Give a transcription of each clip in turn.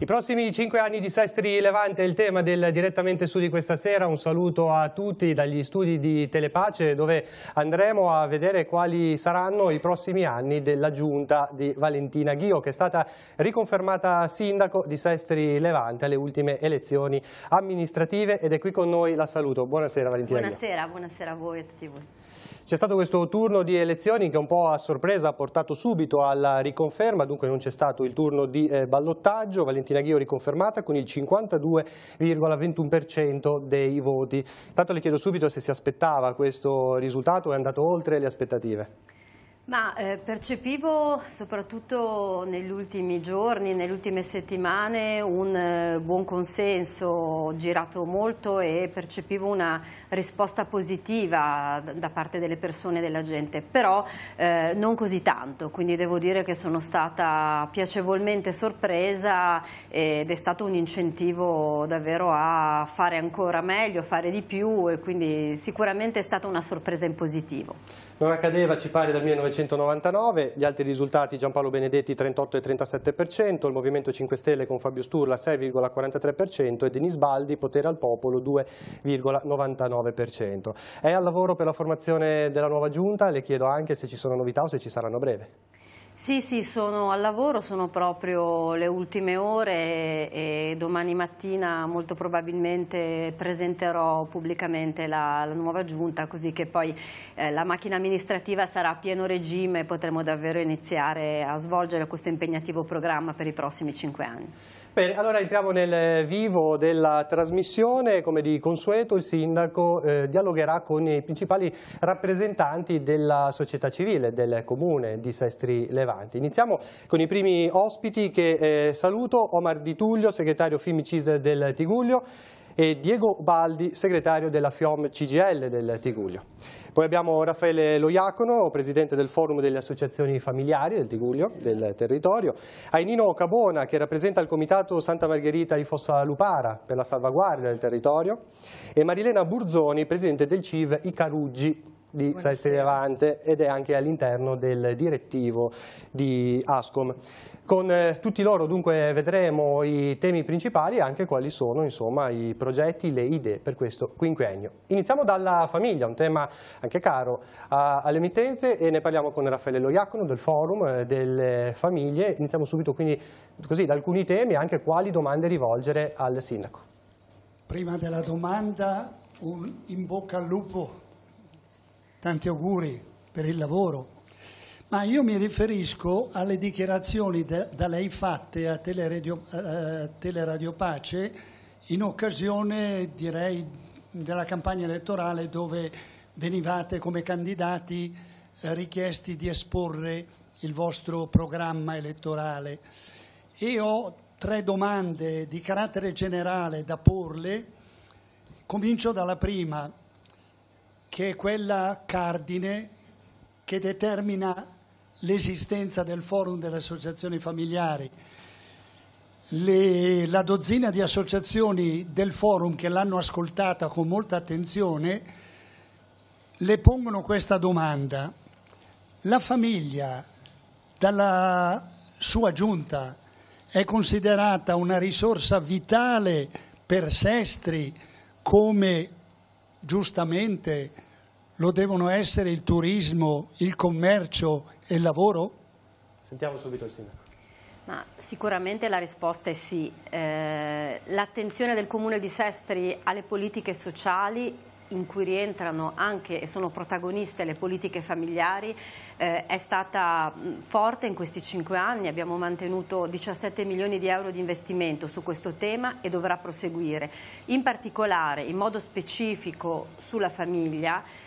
I prossimi 5 anni di Sestri Levante è il tema del Direttamente Su di questa sera. Un saluto a tutti dagli studi di Telepace, dove andremo a vedere quali saranno i prossimi anni della giunta di Valentina Ghio, che è stata riconfermata sindaco di Sestri Levante alle ultime elezioni amministrative, ed è qui con noi. La saluto. Buonasera Valentina Ghio. Buonasera a voi e a tutti voi. C'è stato questo turno di elezioni che un po' a sorpresa ha portato subito alla riconferma, dunque non c'è stato il turno di ballottaggio. Valentina Ghio riconfermata con il 52,21% dei voti. Intanto le chiedo subito se si aspettava questo risultato, è andato oltre le aspettative. Ma percepivo soprattutto negli ultimi giorni, nelle ultime settimane, un buon consenso, ho girato molto e percepivo una risposta positiva da parte delle persone e della gente, però non così tanto, quindi devo dire che sono stata piacevolmente sorpresa ed è stato un incentivo davvero a fare ancora meglio, fare di più, e quindi sicuramente è stata una sorpresa in positivo. Non accadeva, ci pare, dal 1999, gli altri risultati: Giampaolo Benedetti 38,37%, il Movimento 5 Stelle con Fabio Sturla 6,43% e Denis Baldi, Potere al Popolo, 2,99%. È al lavoro per la formazione della nuova giunta, le chiedo anche se ci sono novità o se ci saranno a breve. Sì, sono al lavoro, sono proprio le ultime ore e domani mattina molto probabilmente presenterò pubblicamente la nuova giunta, così che poi la macchina amministrativa sarà a pieno regime e potremo davvero iniziare a svolgere questo impegnativo programma per i prossimi 5 anni. Bene, allora entriamo nel vivo della trasmissione. Come di consueto il sindaco dialogherà con i principali rappresentanti della società civile del comune di Sestri Levante. Iniziamo con i primi ospiti che saluto: Omar Di Tullio, segretario FIMI-CISL del Tigullio, e Diego Baldi, segretario della FIOM CGIL del Tigullio. Poi abbiamo Raffaele Loiacono, presidente del forum delle associazioni familiari del Tigullio, del territorio, Ainino Cabona, che rappresenta il comitato Santa Margherita di Fossalupara per la salvaguardia del territorio, e Marilena Burzoni, presidente del CIV I Caruggi di Sestri Levante, ed è anche all'interno del direttivo di Ascom. Con tutti loro dunque vedremo i temi principali e anche quali sono, insomma, i progetti, le idee per questo quinquennio. Iniziamo dalla famiglia, un tema anche caro all'emittente, e ne parliamo con Raffaele Loiacono del Forum delle Famiglie. Iniziamo subito quindi così da alcuni temi e anche quali domande rivolgere al sindaco. Prima della domanda, un in bocca al lupo, tanti auguri per il lavoro. Ma io mi riferisco alle dichiarazioni da lei fatte a Teleradio Pace in occasione, direi, della campagna elettorale, dove venivate come candidati richiesti di esporre il vostro programma elettorale. E ho 3 domande di carattere generale da porle. Comincio dalla prima, che è quella cardine che determina l'esistenza del forum delle associazioni familiari. La dozzina di associazioni del forum che l'hanno ascoltata con molta attenzione le pongono questa domanda: la famiglia dalla sua giunta è considerata una risorsa vitale per Sestri, come giustamente lo devono essere il turismo, il commercio e il lavoro? Sentiamo subito il sindaco. Ma sicuramente la risposta è sì. L'attenzione del Comune di Sestri alle politiche sociali, in cui rientrano anche e sono protagoniste le politiche familiari, è stata forte in questi 5 anni. Abbiamo mantenuto 17 milioni di euro di investimento su questo tema e dovrà proseguire. In particolare, in modo specifico sulla famiglia,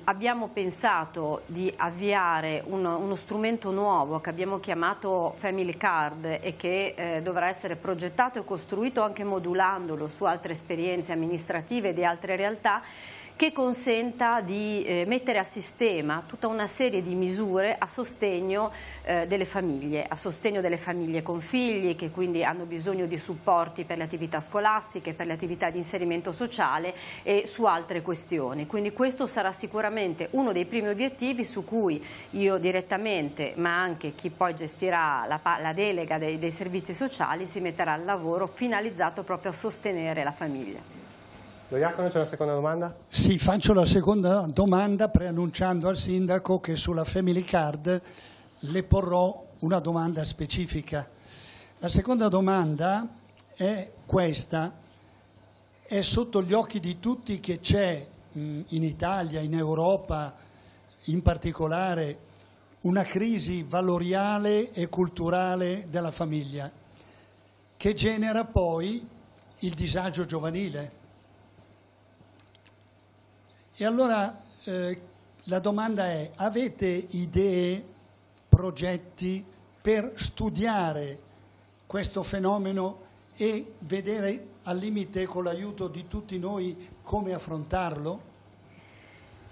abbiamo pensato di avviare uno strumento nuovo che abbiamo chiamato Family Card e che dovrà essere progettato e costruito anche modulandolo su altre esperienze amministrative di altre realtà, che consenta di mettere a sistema tutta una serie di misure a sostegno delle famiglie con figli, che quindi hanno bisogno di supporti per le attività scolastiche, per le attività di inserimento sociale e su altre questioni. Quindi questo sarà sicuramente uno dei primi obiettivi su cui io direttamente, ma anche chi poi gestirà la delega dei servizi sociali, si metterà al lavoro finalizzato proprio a sostenere la famiglia. Lo Diacono, c'è una seconda domanda? Sì, faccio la seconda domanda preannunciando al Sindaco che sulla Family Card le porrò una domanda specifica. La seconda domanda è questa: è sotto gli occhi di tutti che c'è in Italia, in Europa in particolare, una crisi valoriale e culturale della famiglia che genera poi il disagio giovanile. E allora la domanda è: avete idee, progetti per studiare questo fenomeno e vedere al limite, con l'aiuto di tutti noi, come affrontarlo?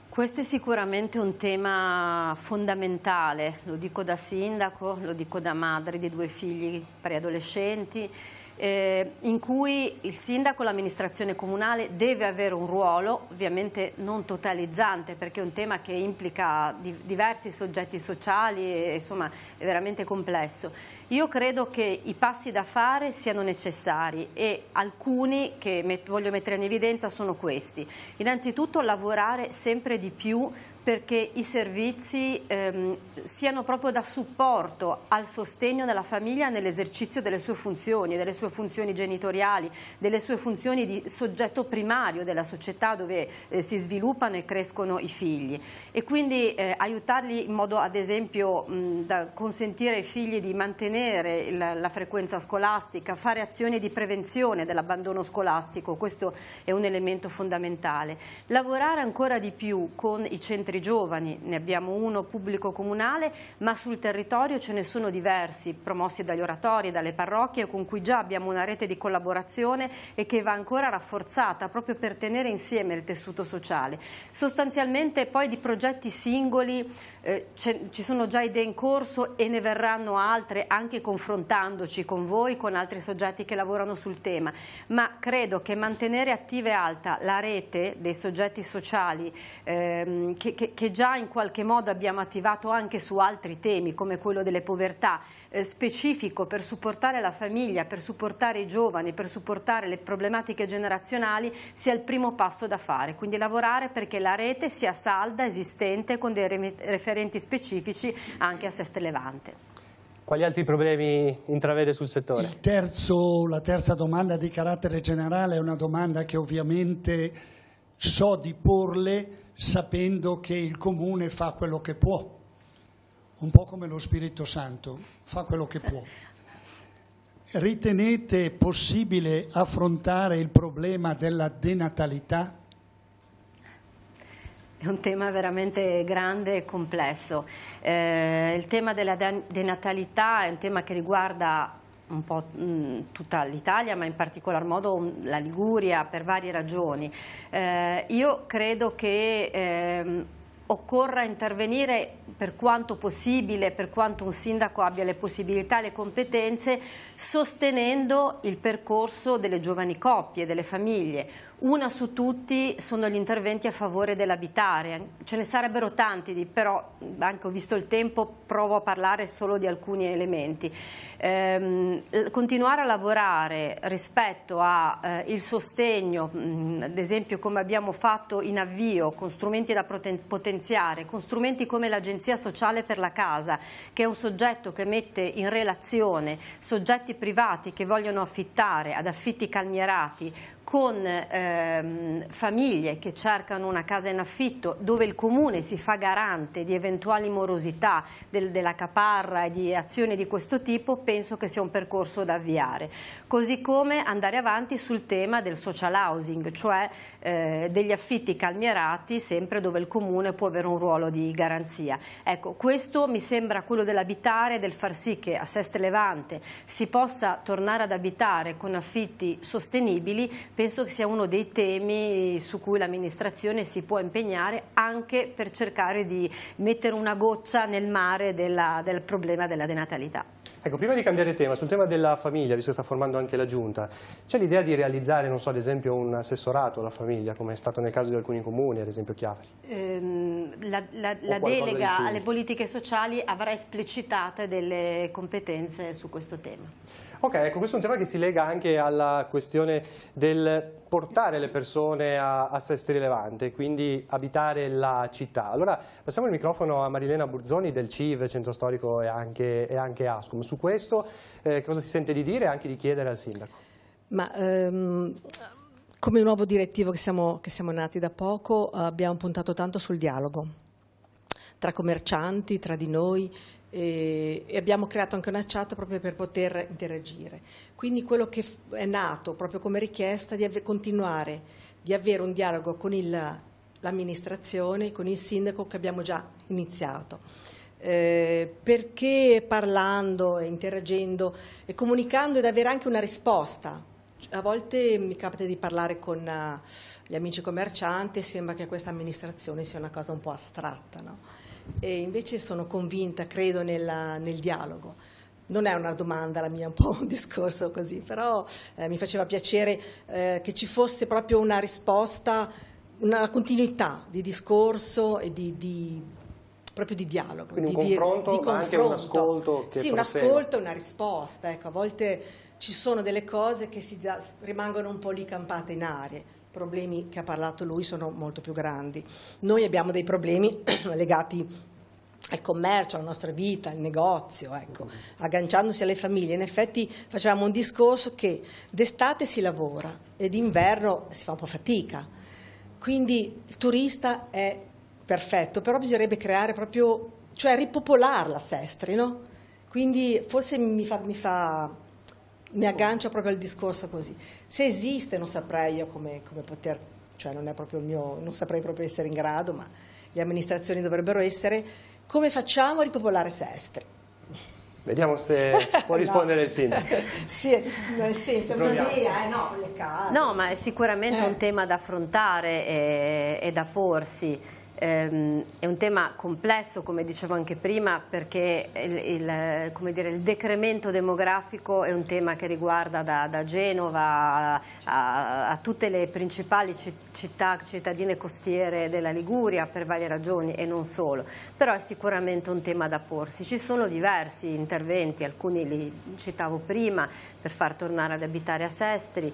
Questo è sicuramente un tema fondamentale, lo dico da sindaco, lo dico da madre di 2 figli preadolescenti, in cui il sindaco, l'amministrazione comunale deve avere un ruolo, ovviamente non totalizzante, perché è un tema che implica diversi soggetti sociali e insomma è veramente complesso. Io credo che i passi da fare siano necessari e alcuni che voglio mettere in evidenza sono questi. Innanzitutto lavorare sempre di più perché i servizi siano proprio da supporto al sostegno della famiglia nell'esercizio delle sue funzioni genitoriali, delle sue funzioni di soggetto primario della società dove si sviluppano e crescono i figli. E quindi aiutarli in modo, ad esempio, da consentire ai figli di mantenere la frequenza scolastica, fare azioni di prevenzione dell'abbandono scolastico, questo è un elemento fondamentale. Lavorare ancora di più con i centri giovani, ne abbiamo uno pubblico comunale, ma sul territorio ce ne sono diversi, promossi dagli oratori, dalle parrocchie, con cui già abbiamo una rete di collaborazione e che va ancora rafforzata proprio per tenere insieme il tessuto sociale. Sostanzialmente poi di progetti singoli ci sono già idee in corso e ne verranno altre, anche confrontandoci con voi, con altri soggetti che lavorano sul tema, ma credo che mantenere attiva e alta la rete dei soggetti sociali che già in qualche modo abbiamo attivato anche su altri temi come quello delle povertà, specifico per supportare la famiglia, per supportare i giovani, per supportare le problematiche generazionali, sia il primo passo da fare. Quindi lavorare perché la rete sia salda, esistente, con dei referenti specifici anche a Seste Levante. Quali altri problemi intravede sul settore? La terza domanda di carattere generale è una domanda che ovviamente so di porle sapendo che il Comune fa quello che può. Un po' come lo Spirito Santo, fa quello che può. Ritenete possibile affrontare il problema della denatalità? È un tema veramente grande e complesso. Il tema della denatalità è un tema che riguarda un po' tutta l'Italia, ma in particolar modo la Liguria, per varie ragioni. Io credo che occorra intervenire per quanto possibile, per quanto un sindaco abbia le possibilità e le competenze, sostenendo il percorso delle giovani coppie, delle famiglie. Una su tutti sono gli interventi a favore dell'abitare, ce ne sarebbero tanti, però anche ho visto il tempo, provo a parlare solo di alcuni elementi. Continuare a lavorare rispetto al sostegno, ad esempio come abbiamo fatto in avvio, con strumenti da potenziare, con strumenti come l'Agenzia Sociale per la Casa, che è un soggetto che mette in relazione soggetti privati che vogliono affittare ad affitti calmierati con famiglie che cercano una casa in affitto, dove il Comune si fa garante di eventuali morosità della caparra e di azioni di questo tipo, penso che sia un percorso da avviare. Così come andare avanti sul tema del social housing, cioè degli affitti calmierati, sempre dove il Comune può avere un ruolo di garanzia. Ecco, questo mi sembra quello dell'abitare, del far sì che a Seste Levante si possa tornare ad abitare con affitti sostenibili, penso che sia uno dei temi su cui l'amministrazione si può impegnare anche per cercare di mettere una goccia nel mare del problema della denatalità. Ecco, prima di cambiare tema, sul tema della famiglia, visto che sta formando anche la Giunta, c'è l'idea di realizzare, non so, ad esempio un assessorato alla famiglia, come è stato nel caso di alcuni comuni, ad esempio Chiavari? La delega alle politiche sociali avrà esplicitate delle competenze su questo tema. Ok, ecco, questo è un tema che si lega anche alla questione del portare le persone a Sestri Levante, quindi abitare la città. Allora passiamo il microfono a Marilena Burzoni del CIV, Centro Storico e anche Ascom. Su questo cosa si sente di dire e anche di chiedere al sindaco? Ma come nuovo direttivo che siamo nati da poco abbiamo puntato tanto sul dialogo tra commercianti, tra di noi, e abbiamo creato anche una chat proprio per poter interagire. Quindi quello che è nato proprio come richiesta di continuare di avere un dialogo con l'amministrazione, con il sindaco che abbiamo già iniziato. Perché parlando, interagendo e comunicando ed avere anche una risposta. A volte mi capita di parlare con gli amici commercianti e sembra che questa amministrazione sia una cosa un po' astratta, no? E invece sono convinta, credo nel dialogo. Non è una domanda la mia, un po' un discorso così, però mi faceva piacere che ci fosse proprio una risposta, una continuità di discorso e proprio di dialogo. Quindi un confronto, ma anche un ascolto che sì, un ascolto e una risposta. Ecco, a volte ci sono delle cose che rimangono un po' lì campate in aria. I problemi che ha parlato lui sono molto più grandi. Noi abbiamo dei problemi legati al commercio, alla nostra vita, al negozio, ecco, agganciandosi alle famiglie. In effetti facevamo un discorso che d'estate si lavora e d'inverno si fa un po' fatica. Quindi il turista è perfetto, però bisognerebbe creare proprio, cioè ripopolarla Sestri, no? Quindi forse mi aggancio proprio al discorso così. Se esiste non saprei io come poter, cioè non è proprio il mio, non saprei proprio essere in grado, ma le amministrazioni dovrebbero essere. Come facciamo a ripopolare Sestri? Vediamo se può rispondere il sindaco. Sì, nel senso, è un'idea, no, le case. No, ma è sicuramente un tema da affrontare e da porsi. È un tema complesso, come dicevo anche prima, perché il decremento demografico è un tema che riguarda da Genova a tutte le principali cittadine costiere della Liguria per varie ragioni e non solo, però è sicuramente un tema da porsi. Ci sono diversi interventi, alcuni li citavo prima, per far tornare ad abitare a Sestri,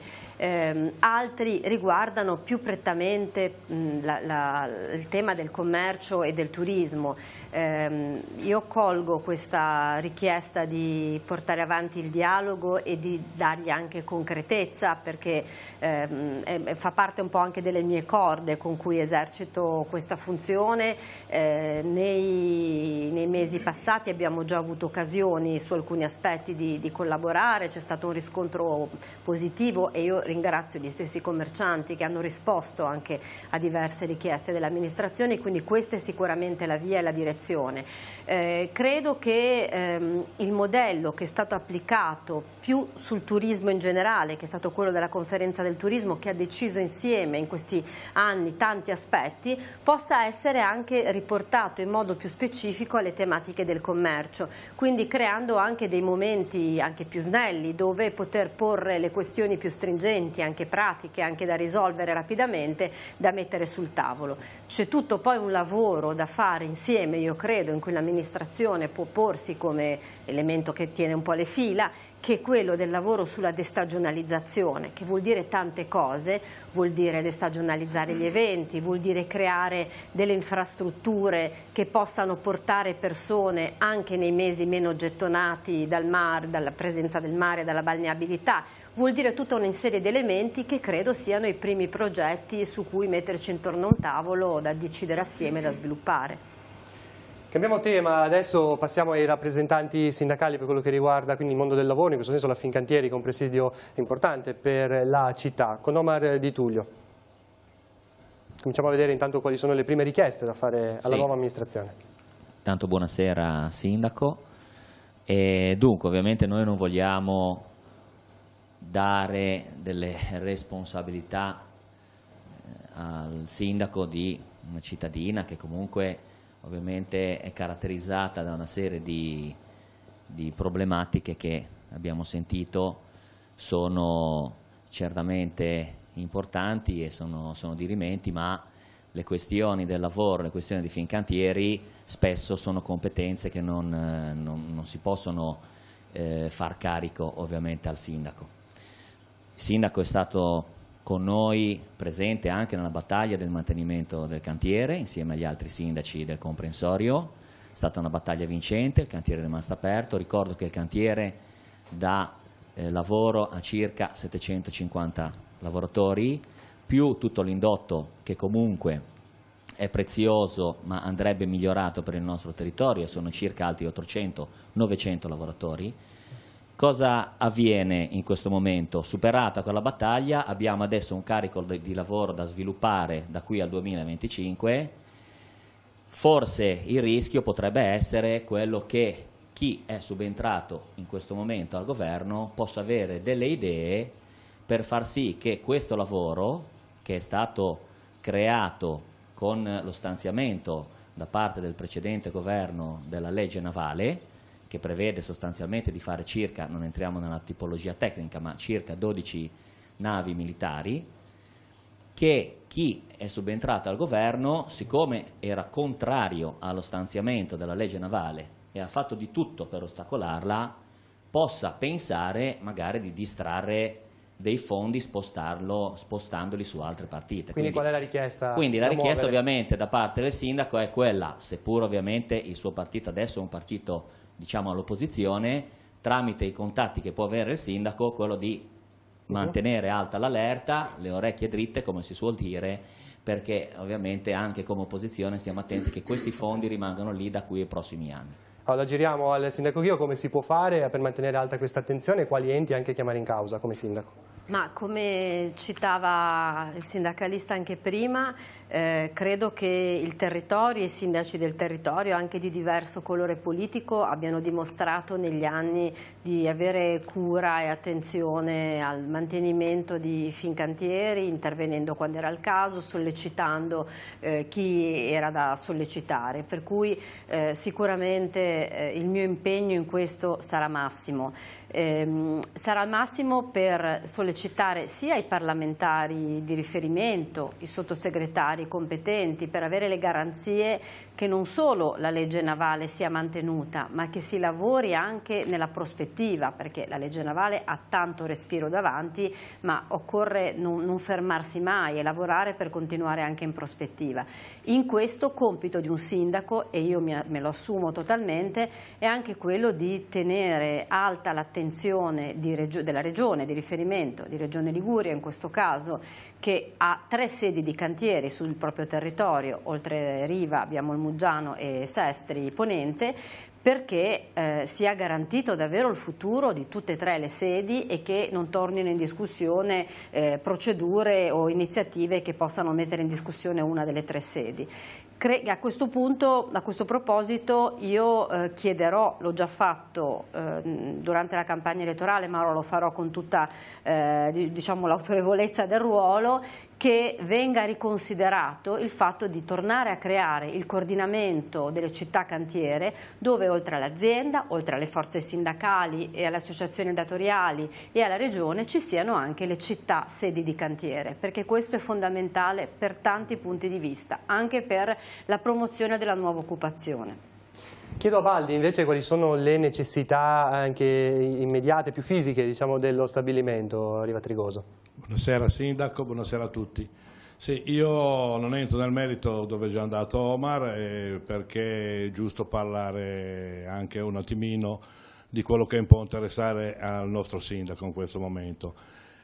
altri riguardano più prettamente il tema del commercio e del turismo. Io colgo questa richiesta di portare avanti il dialogo e di dargli anche concretezza, perché fa parte un po' anche delle mie corde con cui esercito questa funzione. Nei mesi passati abbiamo già avuto occasioni su alcuni aspetti di collaborare, c'è stato un riscontro positivo e io ringrazio gli stessi commercianti che hanno risposto anche a diverse richieste dell'amministrazione, quindi questa è sicuramente la via e la direzione. Credo che il modello che è stato applicato più sul turismo in generale, che è stato quello della conferenza del turismo, che ha deciso insieme in questi anni tanti aspetti, possa essere anche riportato in modo più specifico alle tematiche del commercio, quindi creando anche dei momenti anche più snelli dove poter porre le questioni più stringenti, anche pratiche, anche da risolvere rapidamente, da mettere sul tavolo. C'è tutto poi un lavoro da fare insieme, io credo, in cui l'amministrazione può porsi come elemento che tiene un po' le fila, che è quello del lavoro sulla destagionalizzazione, che vuol dire tante cose, vuol dire destagionalizzare gli eventi, vuol dire creare delle infrastrutture che possano portare persone anche nei mesi meno gettonati dal mare, dalla presenza del mare e dalla balneabilità. Vuol dire tutta una serie di elementi che credo siano i primi progetti su cui metterci intorno a un tavolo da decidere assieme e da sviluppare. Cambiamo tema, adesso passiamo ai rappresentanti sindacali per quello che riguarda quindi il mondo del lavoro, in questo senso la Fincantieri, che è un presidio importante per la città. Con Omar Di Tullio. Cominciamo a vedere intanto quali sono le prime richieste da fare alla nuova amministrazione. Tanto buonasera Sindaco. E dunque ovviamente noi non vogliamo dare delle responsabilità al sindaco di una cittadina che comunque ovviamente è caratterizzata da una serie di problematiche che abbiamo sentito sono certamente importanti e sono dirimenti, ma le questioni del lavoro, le questioni di Fincantieri spesso sono competenze che non si possono far carico ovviamente al sindaco. Il sindaco è stato con noi presente anche nella battaglia del mantenimento del cantiere insieme agli altri sindaci del comprensorio. È stata una battaglia vincente, il cantiere è rimasto aperto. Ricordo che il cantiere dà lavoro a circa 750 lavoratori, più tutto l'indotto che comunque è prezioso ma andrebbe migliorato per il nostro territorio, sono circa altri 800-900 lavoratori. Cosa avviene in questo momento? Superata quella battaglia abbiamo adesso un carico di lavoro da sviluppare da qui al 2025, forse il rischio potrebbe essere quello che chi è subentrato in questo momento al governo possa avere delle idee per far sì che questo lavoro, che è stato creato con lo stanziamento da parte del precedente governo della legge navale, che prevede sostanzialmente di fare circa, non entriamo nella tipologia tecnica, ma circa 12 navi militari, che chi è subentrato al governo, siccome era contrario allo stanziamento della legge navale e ha fatto di tutto per ostacolarla, possa pensare magari di distrarre dei fondi spostandoli su altre partite. Quindi qual è la richiesta? Quindi la richiesta ovviamente da parte del sindaco è quella, seppur ovviamente il suo partito adesso è un partito diciamo all'opposizione, tramite i contatti che può avere il sindaco, quello di mantenere alta l'allerta, le orecchie dritte come si suol dire, perché ovviamente anche come opposizione stiamo attenti che questi fondi rimangano lì da qui ai prossimi anni. Allora giriamo al sindaco Ghio, come si può fare per mantenere alta questa attenzione e quali enti anche chiamare in causa come sindaco? Ma come citava il sindacalista anche prima, credo che il territorio e i sindaci del territorio, anche di diverso colore politico, abbiano dimostrato negli anni di avere cura e attenzione al mantenimento di Fincantieri, intervenendo quando era il caso, sollecitando chi era da sollecitare. Per cui sicuramente il mio impegno in questo sarà massimo. Sarà al massimo per sollecitare sia i parlamentari di riferimento, i sottosegretari competenti, per avere le garanzie che non solo la legge navale sia mantenuta, ma che si lavori anche nella prospettiva, perché la legge navale ha tanto respiro davanti, ma occorre non fermarsi mai e lavorare per continuare anche in prospettiva. In questo compito di un sindaco, e io me lo assumo totalmente, è anche quello di tenere alta l'attenzione della regione di riferimento, di Regione Liguria in questo caso, che ha 3 sedi di cantieri sul proprio territorio, oltre Riva abbiamo il Muggiano e Sestri Ponente, perché sia garantito davvero il futuro di tutte e 3 le sedi e che non tornino in discussione procedure o iniziative che possano mettere in discussione una delle 3 sedi. A questo punto, a questo proposito, io chiederò, l'ho già fatto durante la campagna elettorale, ma ora lo farò con tutta diciamo, l'autorevolezza del ruolo, che venga riconsiderato il fatto di tornare a creare il coordinamento delle città cantiere, dove oltre all'azienda, oltre alle forze sindacali e alle associazioni datoriali e alla regione ci siano anche le città sedi di cantiere, perché questo è fondamentale per tanti punti di vista, anche per la promozione della nuova occupazione. Chiedo a Baldi invece quali sono le necessità anche immediate, più fisiche, diciamo, dello stabilimento Riva Trigoso. Buonasera Sindaco, buonasera a tutti. Sì, io non entro nel merito dove è già andato Omar, perché è giusto parlare anche un attimino di quello che può interessare al nostro Sindaco in questo momento.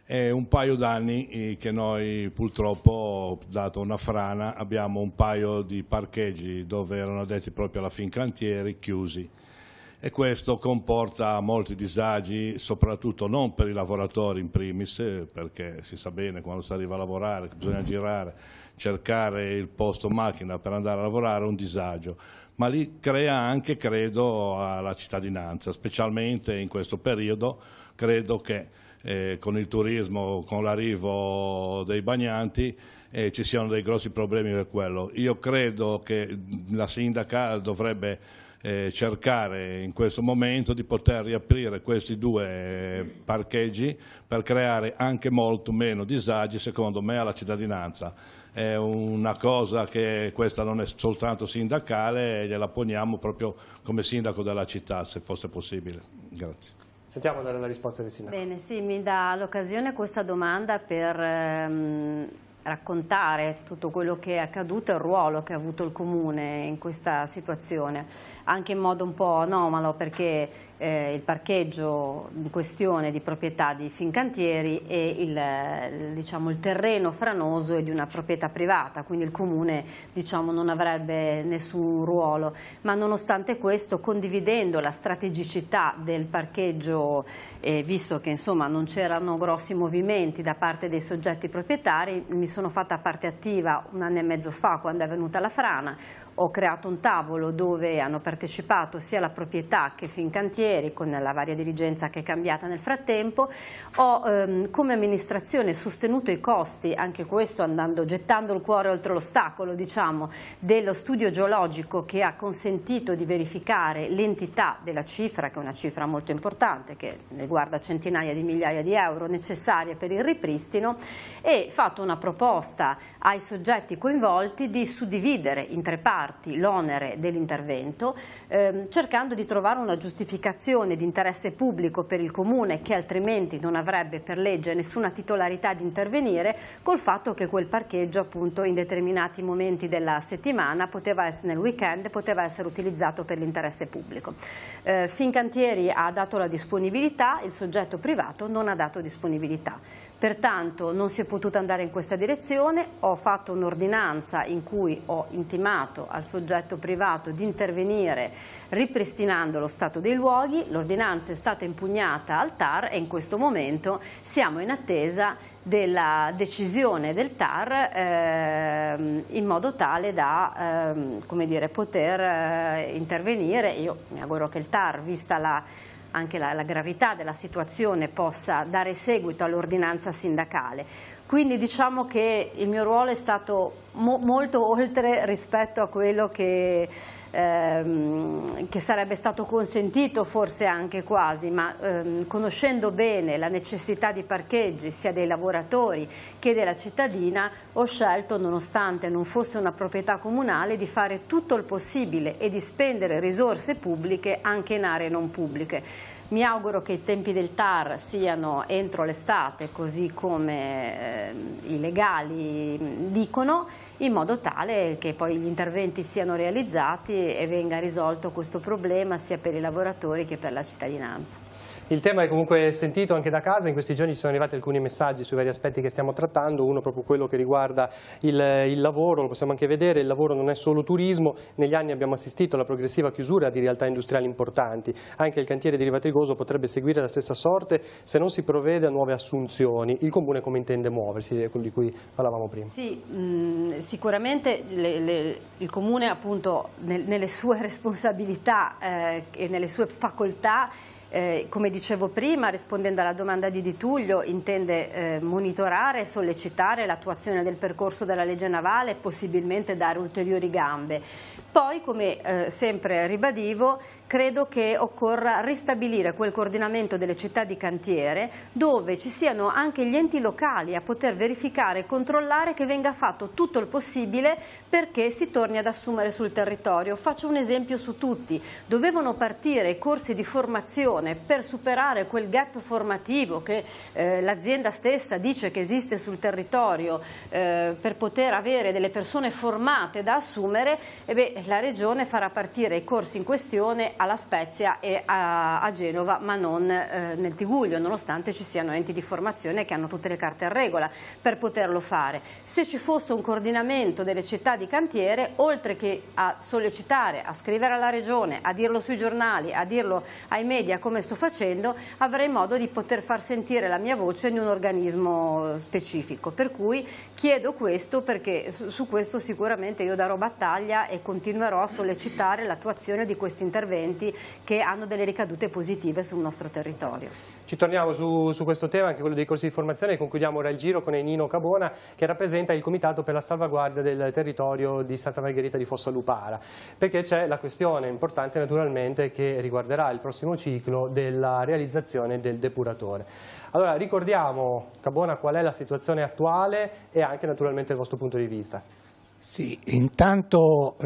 È un paio d'anni che noi purtroppo, dato una frana, abbiamo un paio di parcheggi dove erano addetti proprio alla Fincantieri chiusi. E questo comporta molti disagi, soprattutto non per i lavoratori in primis, perché si sa bene quando si arriva a lavorare che bisogna girare, cercare il posto macchina per andare a lavorare, un disagio, ma li crea anche, credo, alla cittadinanza, specialmente in questo periodo. Credo che con il turismo, con l'arrivo dei bagnanti, ci siano dei grossi problemi per quello. Io credo che la sindaca dovrebbe cercare in questo momento di poter riaprire questi 2 parcheggi per creare anche molto meno disagi, secondo me, alla cittadinanza. È una cosa che questa non è soltanto sindacale, gliela poniamo proprio come sindaco della città, se fosse possibile. Grazie. Sentiamo la risposta del sindaco. Bene, sì, mi dà l'occasione questa domanda per raccontare tutto quello che è accaduto e il ruolo che ha avuto il Comune in questa situazione, anche in modo un po' anomalo, perché il parcheggio in questione di proprietà di Fincantieri e il terreno franoso è di una proprietà privata, quindi il Comune non avrebbe nessun ruolo, ma nonostante questo, condividendo la strategicità del parcheggio, visto che non c'erano grossi movimenti da parte dei soggetti proprietari, mi sono fatta parte attiva 1 anno e mezzo fa, quando è venuta la frana. Ho creato un tavolo dove hanno partecipato sia la proprietà che Fincantieri, con la varia dirigenza che è cambiata nel frattempo. Ho come amministrazione sostenuto i costi, anche questo gettando il cuore oltre l'ostacolo, dello studio geologico che ha consentito di verificare l'entità della cifra, che è una cifra molto importante, che riguarda centinaia di migliaia di euro necessarie per il ripristino, e fatto una proposta ai soggetti coinvolti di suddividere in 3 parti l'onere dell'intervento, cercando di trovare una giustificazione di interesse pubblico per il Comune, che altrimenti non avrebbe per legge nessuna titolarità di intervenire, col fatto che quel parcheggio appunto in determinati momenti della settimana, nel weekend, poteva essere utilizzato per l'interesse pubblico. Fincantieri ha dato la disponibilità, il soggetto privato non ha dato disponibilità. Pertanto non si è potuto andare in questa direzione, ho fatto un'ordinanza in cui ho intimato al soggetto privato di intervenire ripristinando lo stato dei luoghi, l'ordinanza è stata impugnata al TAR e in questo momento siamo in attesa della decisione del TAR in modo tale da poter intervenire. Io mi auguro che il TAR, vista anche la gravità della situazione, possa dare seguito all'ordinanza sindacale. Quindi diciamo che il mio ruolo è stato molto oltre rispetto a quello che sarebbe stato consentito, forse anche quasi, ma conoscendo bene la necessità di parcheggi sia dei lavoratori che della cittadina, ho scelto, nonostante non fosse una proprietà comunale, di fare tutto il possibile e di spendere risorse pubbliche anche in aree non pubbliche. Mi auguro che i tempi del TAR siano entro l'estate, così come i legali dicono, in modo tale che poi gli interventi siano realizzati e venga risolto questo problema sia per i lavoratori che per la cittadinanza. Il tema è comunque sentito anche da casa, in questi giorni ci sono arrivati alcuni messaggi sui vari aspetti che stiamo trattando, uno proprio quello che riguarda il lavoro, lo possiamo anche vedere, il lavoro non è solo turismo, negli anni abbiamo assistito alla progressiva chiusura di realtà industriali importanti, anche il cantiere di Riva Trigoso potrebbe seguire la stessa sorte se non si provvede a nuove assunzioni. Il Comune come intende muoversi, di cui parlavamo prima? Sì, sicuramente il Comune appunto nelle sue responsabilità e nelle sue facoltà, come dicevo prima, rispondendo alla domanda di Di Tullio, intende monitorare e sollecitare l'attuazione del percorso della legge navale e possibilmente dare ulteriori gambe. Poi, come sempre ribadivo, credo che occorra ristabilire quel coordinamento delle città di cantiere dove ci siano anche gli enti locali a poter verificare e controllare che venga fatto tutto il possibile perché si torni ad assumere sul territorio. Faccio un esempio su tutti: dovevano partire i corsi di formazione per superare quel gap formativo che l'azienda stessa dice che esiste sul territorio per poter avere delle persone formate da assumere. La Regione farà partire i corsi in questione alla Spezia e a Genova, ma non nel Tigullio, nonostante ci siano enti di formazione che hanno tutte le carte in regola per poterlo fare. Se ci fosse un coordinamento delle città di cantiere, oltre che a sollecitare, a scrivere alla Regione, a dirlo sui giornali, a dirlo ai media come sto facendo, avrei modo di poter far sentire la mia voce in un organismo specifico. Per cui chiedo questo perché su questo sicuramente io darò battaglia e continuerò a sollecitare l'attuazione di questi interventi interventi che hanno delle ricadute positive sul nostro territorio. Ci torniamo su questo tema, anche quello dei corsi di formazione, e concludiamo ora il giro con Nino Cabona, che rappresenta il Comitato per la salvaguardia del territorio di Santa Margherita di Fossalupara, perché c'è la questione importante naturalmente che riguarderà il prossimo ciclo della realizzazione del depuratore. Allora ricordiamo, Cabona, qual è la situazione attuale e anche naturalmente il vostro punto di vista. Sì, intanto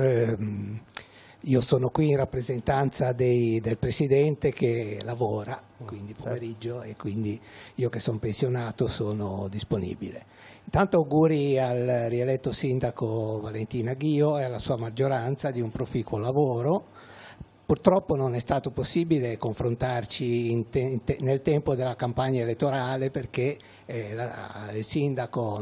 io sono qui in rappresentanza del Presidente che lavora, quindi pomeriggio, e quindi io che sono pensionato sono disponibile. Intanto auguri al rieletto sindaco Valentina Ghio e alla sua maggioranza di un proficuo lavoro. Purtroppo non è stato possibile confrontarci nel tempo della campagna elettorale perché il sindaco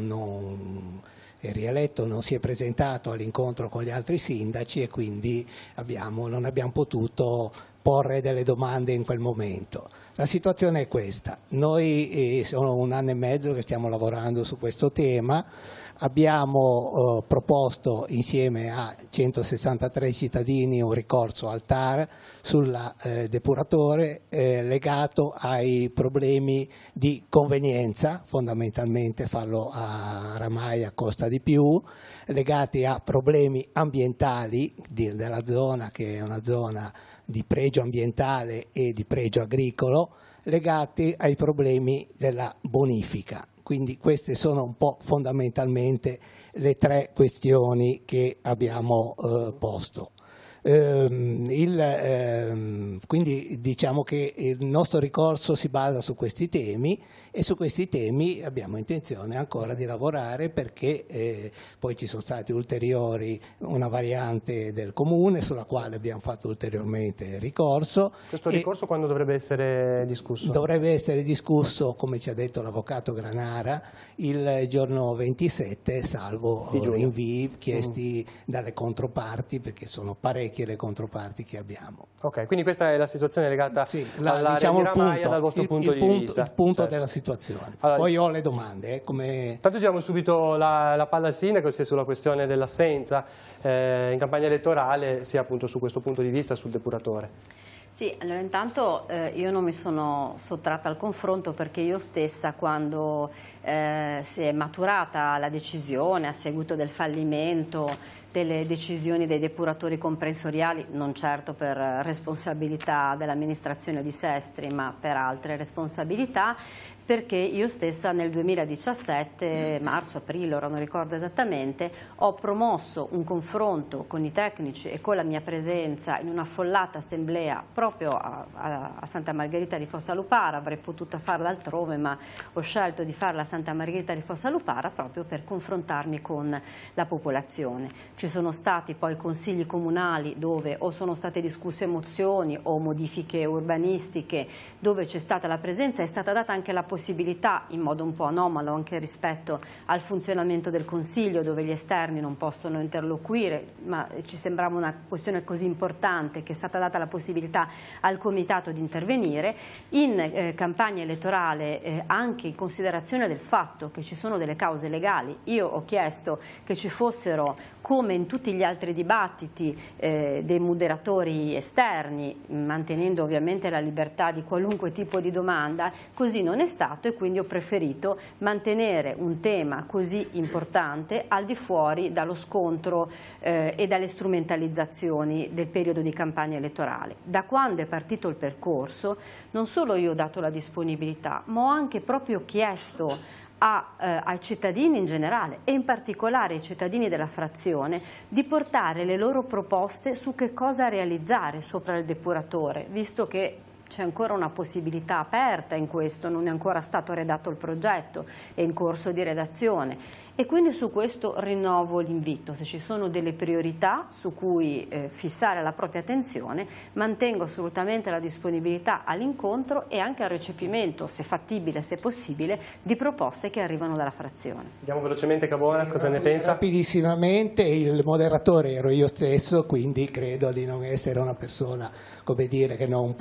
il rieletto non si è presentato all'incontro con gli altri sindaci e quindi non abbiamo potuto porre delle domande in quel momento. La situazione è questa: noi sono 1 anno e mezzo che stiamo lavorando su questo tema, abbiamo proposto insieme a 163 cittadini un ricorso al TAR sul depuratore legato ai problemi di convenienza, fondamentalmente farlo a Ramaia costa di più, legati a problemi ambientali della zona, che è una zona di pregio ambientale e di pregio agricolo, legati ai problemi della bonifica. Quindi queste sono un po' fondamentalmente le 3 questioni che abbiamo posto. Quindi diciamo che il nostro ricorso si basa su questi temi e su questi temi abbiamo intenzione ancora di lavorare perché poi ci sono stati una variante del Comune sulla quale abbiamo fatto ulteriormente ricorso. Questo ricorso quando dovrebbe essere discusso? Dovrebbe essere discusso, come ci ha detto l'avvocato Granara, il giorno 27, salvo rinvii chiesti dalle controparti, perché sono parecchie le controparti che abbiamo. Ok, quindi questa è la situazione legata alla diciamo Ramaia dal vostro punto di vista. Il punto della situazione. Allora, poi ho le domande. Tanto giriamo subito la palla al sindaco, sia sulla questione dell'assenza in campagna elettorale, sia appunto su questo punto di vista sul depuratore. Sì, allora intanto io non mi sono sottratta al confronto perché io stessa quando si è maturata la decisione a seguito del fallimento delle decisioni dei depuratori comprensoriali, non certo per responsabilità dell'amministrazione di Sestri ma per altre responsabilità, perché io stessa nel 2017, marzo-aprile, ora non ricordo esattamente, ho promosso un confronto con i tecnici e con la mia presenza in una affollata assemblea proprio a Santa Margherita di Fossalupara. Avrei potuto farla altrove ma ho scelto di farla a Santa Margherita di Fossalupara proprio per confrontarmi con la popolazione. Ci sono stati poi consigli comunali dove o sono state discusse mozioni o modifiche urbanistiche, dove c'è stata la presenza, è stata data anche la possibilità, in modo un po' anomalo anche rispetto al funzionamento del Consiglio, dove gli esterni non possono interloquire, ma ci sembrava una questione così importante che è stata data la possibilità al Comitato di intervenire. In campagna elettorale, anche in considerazione del fatto che ci sono delle cause legali, io ho chiesto che ci fossero, come in tutti gli altri dibattiti, dei moderatori esterni, mantenendo ovviamente la libertà di qualunque tipo di domanda. Così non è stato e quindi ho preferito mantenere un tema così importante al di fuori dallo scontro e dalle strumentalizzazioni del periodo di campagna elettorale. Da quando è partito il percorso, non solo io ho dato la disponibilità, ma ho anche proprio chiesto ai cittadini in generale e in particolare ai cittadini della frazione di portare le loro proposte su che cosa realizzare sopra il depuratore, visto che c'è ancora una possibilità aperta in questo, non è ancora stato redatto il progetto, è in corso di redazione. E quindi su questo rinnovo l'invito: se ci sono delle priorità su cui fissare la propria attenzione, mantengo assolutamente la disponibilità all'incontro e anche al recepimento, se fattibile, se possibile, di proposte che arrivano dalla frazione. Vediamo velocemente Cabona, cosa ne pensa? Rapidissimamente, il moderatore ero io stesso, quindi credo di non essere una persona, come dire, che non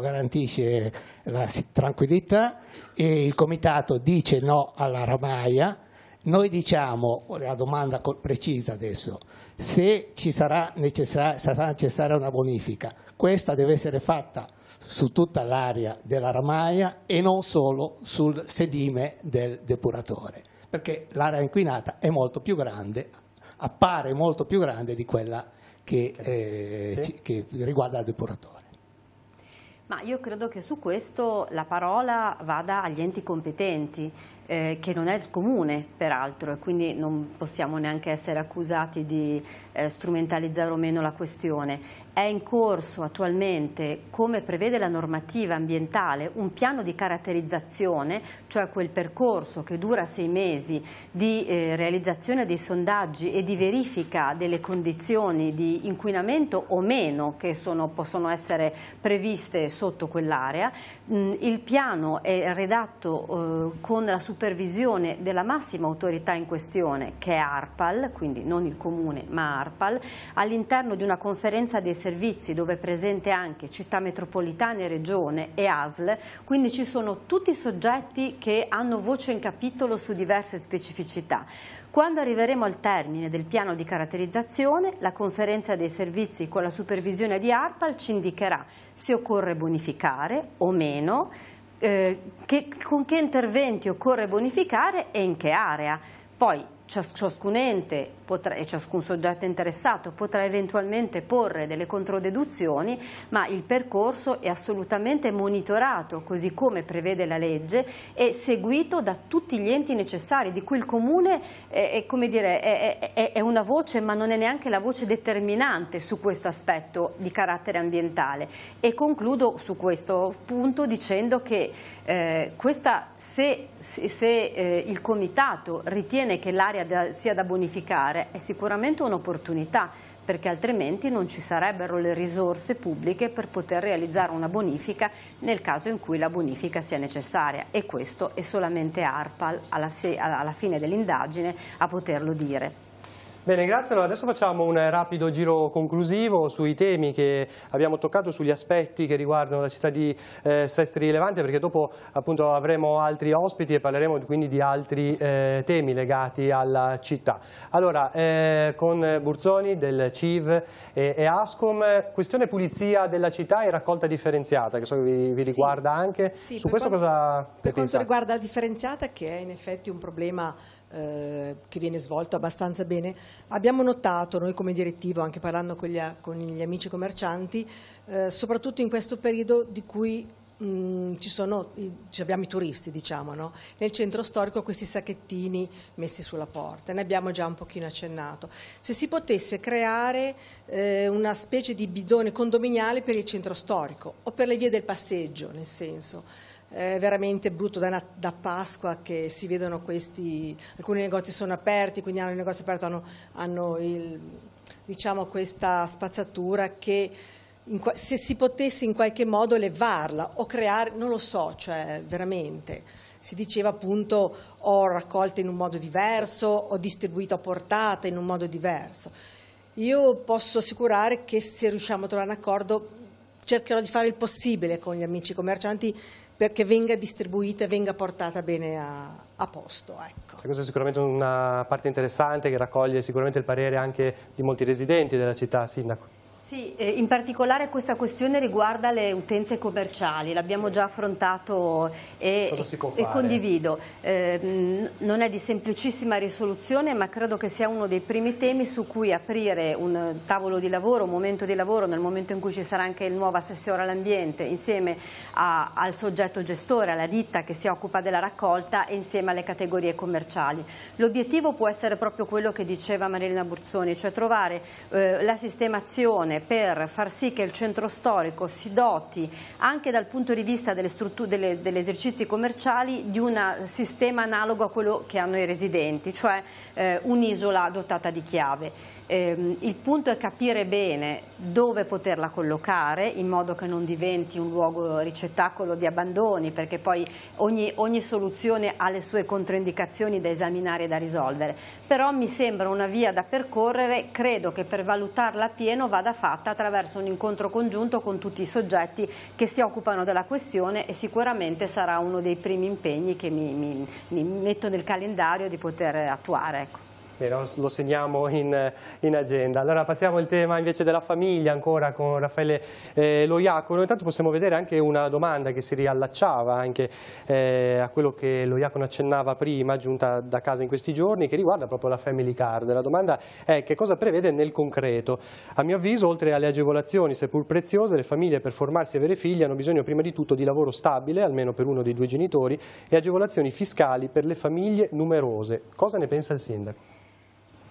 garantisce la tranquillità. E il comitato dice no alla Ramaia. Noi diciamo, la domanda precisa adesso, se sarà necessaria una bonifica, questa deve essere fatta su tutta l'area della Ramaia e non solo sul sedime del depuratore, perché l'area inquinata è molto più grande, appare molto più grande di quella che riguarda il depuratore. Ma io credo che su questo la parola vada agli enti competenti, che non è il comune peraltro, e quindi non possiamo neanche essere accusati di strumentalizzare o meno la questione. È in corso attualmente, come prevede la normativa ambientale, un piano di caratterizzazione, cioè quel percorso che dura 6 mesi di realizzazione dei sondaggi e di verifica delle condizioni di inquinamento o meno che possono essere previste sotto quell'area. Il piano è redatto con la supervisione della massima autorità in questione, che è ARPAL, quindi non il comune ma ARPAL, all'interno di una conferenza dei servizi dove è presente anche Città Metropolitana e Regione e ASL, quindi ci sono tutti i soggetti che hanno voce in capitolo su diverse specificità. Quando arriveremo al termine del piano di caratterizzazione, la conferenza dei servizi con la supervisione di ARPAL ci indicherà se occorre bonificare o meno, con che interventi occorre bonificare e in che area. Poi ciascun ente e ciascun soggetto interessato potrà eventualmente porre delle controdeduzioni, ma il percorso è assolutamente monitorato, così come prevede la legge, e seguito da tutti gli enti necessari, di cui il Comune è una voce, ma non è neanche la voce determinante su questo aspetto di carattere ambientale. E concludo su questo punto dicendo che se il Comitato ritiene che l'area sia da bonificare, è sicuramente un'opportunità, perché altrimenti non ci sarebbero le risorse pubbliche per poter realizzare una bonifica nel caso in cui la bonifica sia necessaria, e questo è solamente ARPAL alla fine dell'indagine a poterlo dire. Bene, grazie. Allora, adesso facciamo un rapido giro conclusivo sui temi che abbiamo toccato, sugli aspetti che riguardano la città di Sestri Levante, perché dopo appunto avremo altri ospiti e parleremo quindi di altri temi legati alla città. Allora, con Burzoni del CIV e Ascom, questione pulizia della città e raccolta differenziata, che so che vi riguarda anche. Sì, su questo cosa per quanto riguarda la differenziata, che è in effetti un problema che viene svolto abbastanza bene, abbiamo notato noi come direttivo, anche parlando con gli amici commercianti, soprattutto in questo periodo di cui abbiamo i turisti, diciamo, no? Nel centro storico questi sacchettini messi sulla porta, ne abbiamo già un pochino accennato. Se si potesse creare una specie di bidone condominiale per il centro storico o per le vie del passeggio, nel senso, è veramente brutto da Pasqua che si vedono alcuni negozi sono aperti, quindi hanno il negozio aperto, hanno diciamo questa spazzatura che se si potesse in qualche modo levarla o creare, non lo so, cioè veramente si diceva appunto o raccolta in un modo diverso o distribuita a portata in un modo diverso. Io posso assicurare che se riusciamo a trovare un accordo cercherò di fare il possibile con gli amici commercianti perché venga distribuita e venga portata bene a posto. Ecco. Questa è sicuramente una parte interessante che raccoglie sicuramente il parere anche di molti residenti della città, Sindaco. Sì, in particolare questa questione riguarda le utenze commerciali, l'abbiamo già affrontato e condivido. Non è di semplicissima risoluzione, ma credo che sia uno dei primi temi su cui aprire un tavolo di lavoro, un momento di lavoro, nel momento in cui ci sarà anche il nuovo assessore all'ambiente, insieme al soggetto gestore, alla ditta che si occupa della raccolta e insieme alle categorie commerciali. L'obiettivo può essere proprio quello che diceva Marilena Burzoni, cioè trovare la sistemazione per far sì che il centro storico si doti anche dal punto di vista degli esercizi commerciali di un sistema analogo a quello che hanno i residenti, cioè un'isola dotata di chiave. Il punto è capire bene dove poterla collocare in modo che non diventi un luogo ricettacolo di abbandoni, perché poi ogni soluzione ha le sue controindicazioni da esaminare e da risolvere. Però mi sembra una via da percorrere, credo che per valutarla a pieno vada fatta attraverso un incontro congiunto con tutti i soggetti che si occupano della questione, e sicuramente sarà uno dei primi impegni che mi metto nel calendario di poter attuare. Ecco. Bene, lo segniamo in agenda. Allora passiamo al tema invece della famiglia, ancora con Raffaele Loiacono. Intanto possiamo vedere anche una domanda che si riallacciava anche a quello che Loiacono accennava prima, giunta da casa in questi giorni, che riguarda proprio la Family Card. La domanda è: che cosa prevede nel concreto? A mio avviso, oltre alle agevolazioni, seppur preziose, le famiglie per formarsi e avere figli hanno bisogno prima di tutto di lavoro stabile, almeno per uno dei due genitori, e agevolazioni fiscali per le famiglie numerose. Cosa ne pensa il sindaco?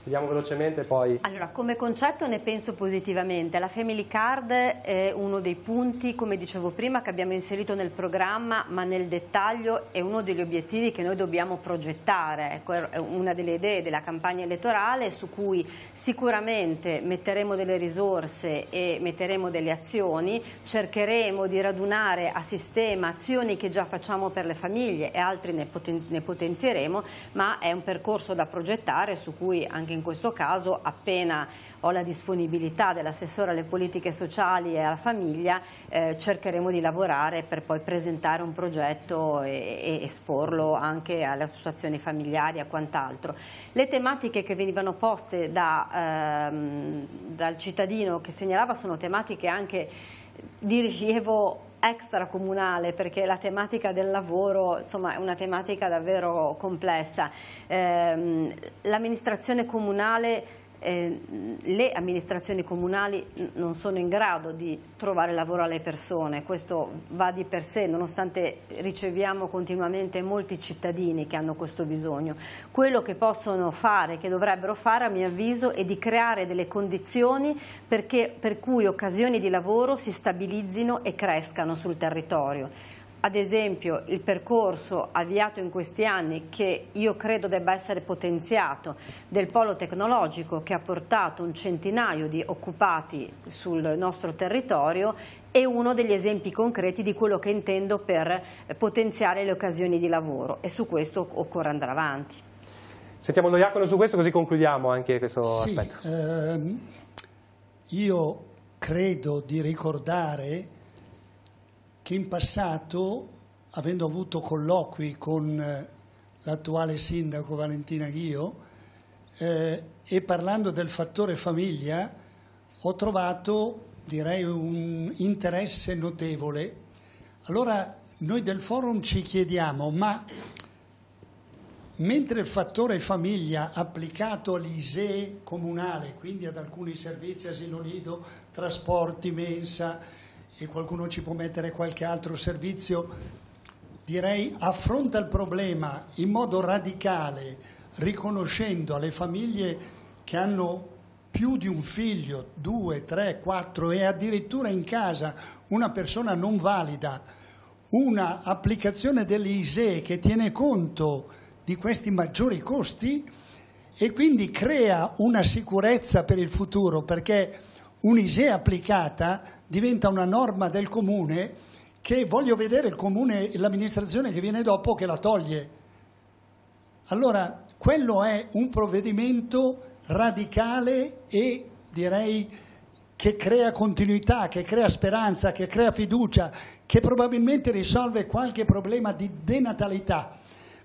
Vediamo velocemente poi. Allora, come concetto ne penso positivamente. La Family Card è uno dei punti, come dicevo prima, che abbiamo inserito nel programma, ma nel dettaglio è uno degli obiettivi che noi dobbiamo progettare. Ecco, è una delle idee della campagna elettorale su cui sicuramente metteremo delle risorse e metteremo delle azioni, cercheremo di radunare a sistema azioni che già facciamo per le famiglie e altri ne potenzieremo, ma è un percorso da progettare su cui anche in questo caso, appena ho la disponibilità dell'assessore alle politiche sociali e alla famiglia, cercheremo di lavorare per poi presentare un progetto e esporlo anche alle associazioni familiari e a quant'altro. Le tematiche che venivano poste dal cittadino che segnalava sono tematiche anche di rilievo extracomunale, perché la tematica del lavoro, insomma, è una tematica davvero complessa. L'amministrazione comunale, le amministrazioni comunali non sono in grado di trovare lavoro alle persone, questo va di per sé, nonostante riceviamo continuamente molti cittadini che hanno questo bisogno. Quello che possono fare, che dovrebbero fare a mio avviso, è di creare delle condizioni per cui occasioni di lavoro si stabilizzino e crescano sul territorio. Ad esempio il percorso avviato in questi anni, che io credo debba essere potenziato, del polo tecnologico, che ha portato un centinaio di occupati sul nostro territorio, è uno degli esempi concreti di quello che intendo per potenziare le occasioni di lavoro, e su questo occorre andare avanti. Sentiamo Loiacono su questo, così concludiamo anche questo aspetto. Io credo di ricordare che in passato, avendo avuto colloqui con l'attuale sindaco Valentina Ghio e parlando del fattore famiglia, ho trovato, direi, un interesse notevole. Allora noi del forum ci chiediamo: ma mentre il fattore famiglia applicato all'ISEE comunale, quindi ad alcuni servizi, asilo nido, trasporti, mensa, e qualcuno ci può mettere qualche altro servizio, direi affronta il problema in modo radicale, riconoscendo alle famiglie che hanno più di un figlio, 2, 3, 4 e addirittura in casa una persona non valida, una applicazione dell'ISEE che tiene conto di questi maggiori costi e quindi crea una sicurezza per il futuro, perché un'ISEE applicata diventa una norma del comune che voglio vedere il comune e l'amministrazione che viene dopo che la toglie. Allora, quello è un provvedimento radicale e direi che crea continuità, che crea speranza, che crea fiducia, che probabilmente risolve qualche problema di denatalità.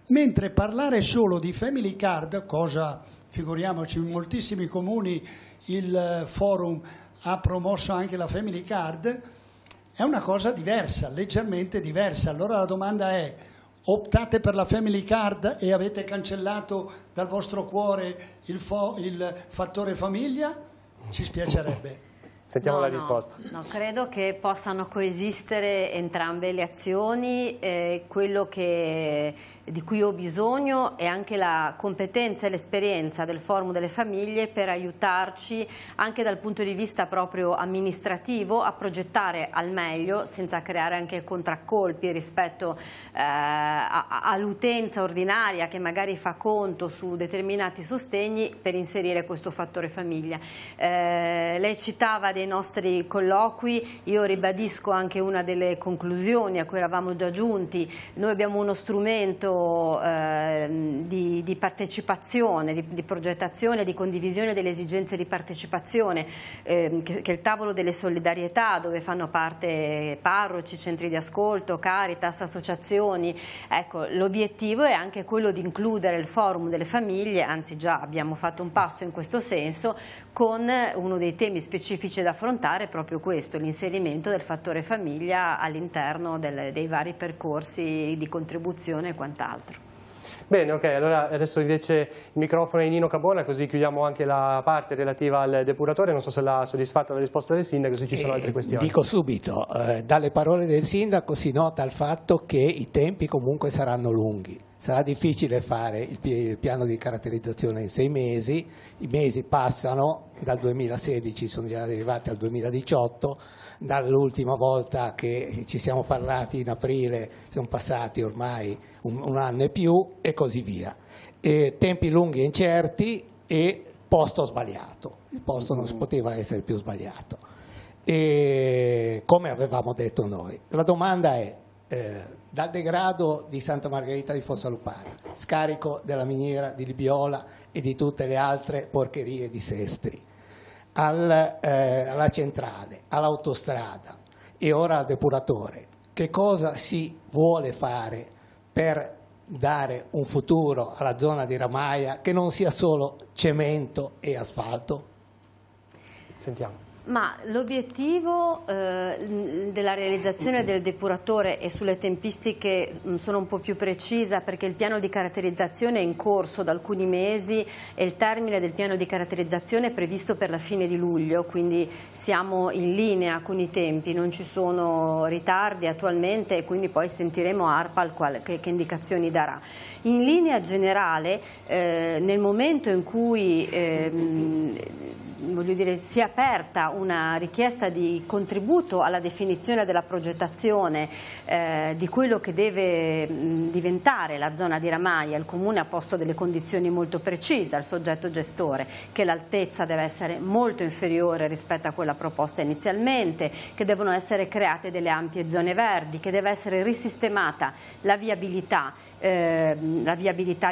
Mentre parlare solo di Family Card, cosa, figuriamoci, in moltissimi comuni il forum ha promosso anche la Family Card, è una cosa diversa, leggermente diversa. Allora la domanda è: optate per la Family Card e avete cancellato dal vostro cuore il fattore famiglia? Ci spiacerebbe. Sentiamo la risposta. No, credo che possano coesistere entrambe le azioni. Quello di cui ho bisogno è anche la competenza e l'esperienza del Forum delle Famiglie per aiutarci anche dal punto di vista proprio amministrativo a progettare al meglio, senza creare anche contraccolpi rispetto all'utenza ordinaria che magari fa conto su determinati sostegni, per inserire questo fattore famiglia. Lei citava dei nostri colloqui, io ribadisco anche una delle conclusioni a cui eravamo già giunti. Noi abbiamo uno strumento livello di partecipazione, di progettazione, di condivisione delle esigenze di partecipazione, che è il tavolo delle solidarietà, dove fanno parte parroci, centri di ascolto, Caritas, associazioni. Ecco, l'obiettivo è anche quello di includere il forum delle famiglie, anzi già abbiamo fatto un passo in questo senso, con uno dei temi specifici da affrontare proprio questo, l'inserimento del fattore famiglia all'interno dei vari percorsi di contribuzione e quant'altro. Bene, ok, allora adesso invece il microfono è Nino Cabona, così chiudiamo anche la parte relativa al depuratore. Non so se l'ha soddisfatta la risposta del sindaco, se ci sono altre questioni. Dico subito, dalle parole del sindaco si nota il fatto che i tempi comunque saranno lunghi. Sarà difficile fare il piano di caratterizzazione in 6 mesi, i mesi passano, dal 2016 sono già arrivati al 2018, dall'ultima volta che ci siamo parlati in aprile sono passati ormai un anno e più e così via. Tempi lunghi e incerti e posto sbagliato, il posto non poteva essere più sbagliato, come avevamo detto noi. La domanda è, dal degrado di Santa Margherita di Fossalupara, scarico della miniera di Libiola e di tutte le altre porcherie di Sestri, alla centrale, all'autostrada e ora al depuratore, che cosa si vuole fare per dare un futuro alla zona di Ramaia che non sia solo cemento e asfalto? Sentiamo. Ma l'obiettivo della realizzazione del depuratore, e sulle tempistiche sono un po' più precisa perché il piano di caratterizzazione è in corso da alcuni mesi e il termine del piano di caratterizzazione è previsto per la fine di luglio, quindi siamo in linea con i tempi, non ci sono ritardi attualmente e quindi poi sentiremo ARPAL che indicazioni darà. In linea generale, nel momento in cui voglio dire, si è aperta una richiesta di contributo alla definizione della progettazione di quello che deve diventare la zona di Ramaia. Il Comune ha posto delle condizioni molto precise al soggetto gestore, che l'altezza deve essere molto inferiore rispetto a quella proposta inizialmente, che devono essere create delle ampie zone verdi, che deve essere risistemata la viabilità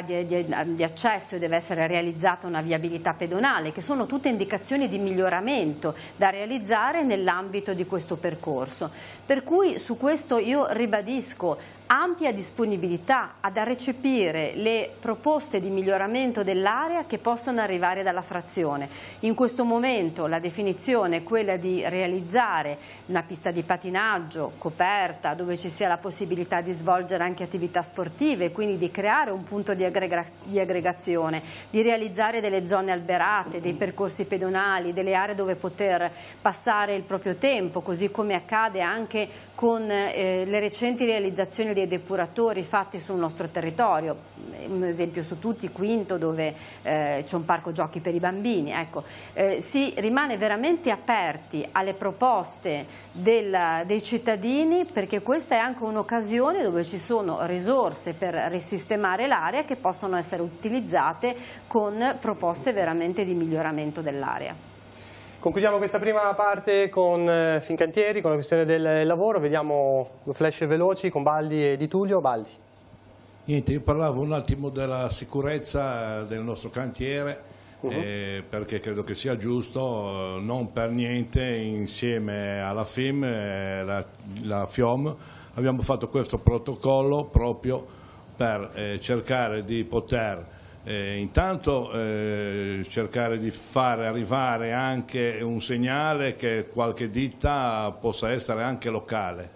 di accesso e deve essere realizzata una viabilità pedonale, che sono tutte indicazioni di miglioramento da realizzare nell'ambito di questo percorso. Per cui su questo io ribadisco ampia disponibilità ad recepire le proposte di miglioramento dell'area che possono arrivare dalla frazione. In questo momento la definizione è quella di realizzare una pista di patinaggio coperta dove ci sia la possibilità di svolgere anche attività sportive, quindi di creare un punto di aggregazione, di realizzare delle zone alberate, dei percorsi pedonali, delle aree dove poter passare il proprio tempo, così come accade anche con le recenti realizzazioni dei depuratori fatti sul nostro territorio, un esempio su tutti, Quinto, dove c'è un parco giochi per i bambini. Ecco, si rimane veramente aperti alle proposte dei cittadini, perché questa è anche un'occasione dove ci sono risorse per risistemare l'area che possono essere utilizzate con proposte veramente di miglioramento dell'area. Concludiamo questa prima parte con Fincantieri, con la questione del lavoro. Vediamo due flash veloci con Baldi e Di Tullio. Baldi. Niente, io parlavo un attimo della sicurezza del nostro cantiere, perché credo che sia giusto, non per niente insieme alla FIM e la FIOM abbiamo fatto questo protocollo proprio per cercare di poter intanto cercare di fare arrivare anche un segnale che qualche ditta possa essere anche locale,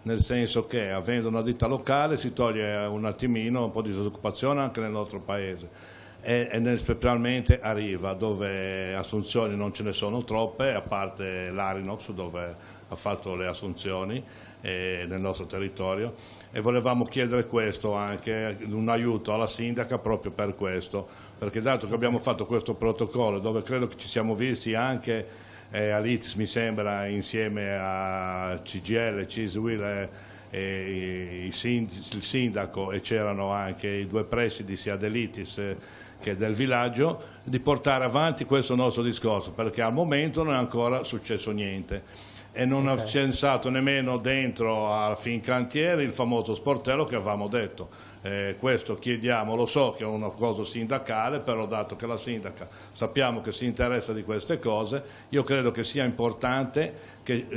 nel senso che avendo una ditta locale si toglie un attimino un po' di disoccupazione anche nel nostro paese e specialmente a Riva, dove assunzioni non ce ne sono troppe, a parte l'Arinox dove ha fatto le assunzioni nel nostro territorio, e volevamo chiedere questo anche, un aiuto alla sindaca proprio per questo, perché dato che abbiamo fatto questo protocollo dove credo che ci siamo visti anche all'ITIS, mi sembra, insieme a CGL, CISWIL e il sindaco, e c'erano anche i due presidi sia dell'ITIS che del villaggio, di portare avanti questo nostro discorso, perché al momento non è ancora successo niente. e non ha censato nemmeno dentro a Fincantieri il famoso sportello che avevamo detto. Questo chiediamo, lo so che è una cosa sindacale, però dato che la sindaca sappiamo che si interessa di queste cose, io credo che sia importante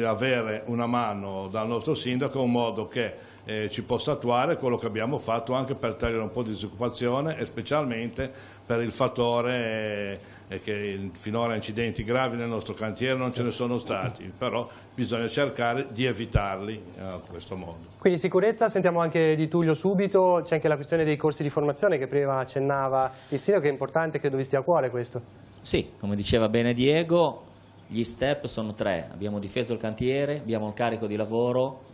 avere una mano dal nostro sindaco in modo che ci possa attuare quello che abbiamo fatto anche per togliere un po' di disoccupazione e specialmente per il fattore che finora incidenti gravi nel nostro cantiere non ce ne sono stati, però bisogna cercare di evitarli a questo modo. Quindi sicurezza, sentiamo anche di Tullio subito, c'è anche la questione dei corsi di formazione che prima accennava il sindaco, che è importante, credo vi stia a cuore questo. Sì, come diceva bene Diego, gli step sono 3, abbiamo difeso il cantiere, abbiamo il carico di lavoro.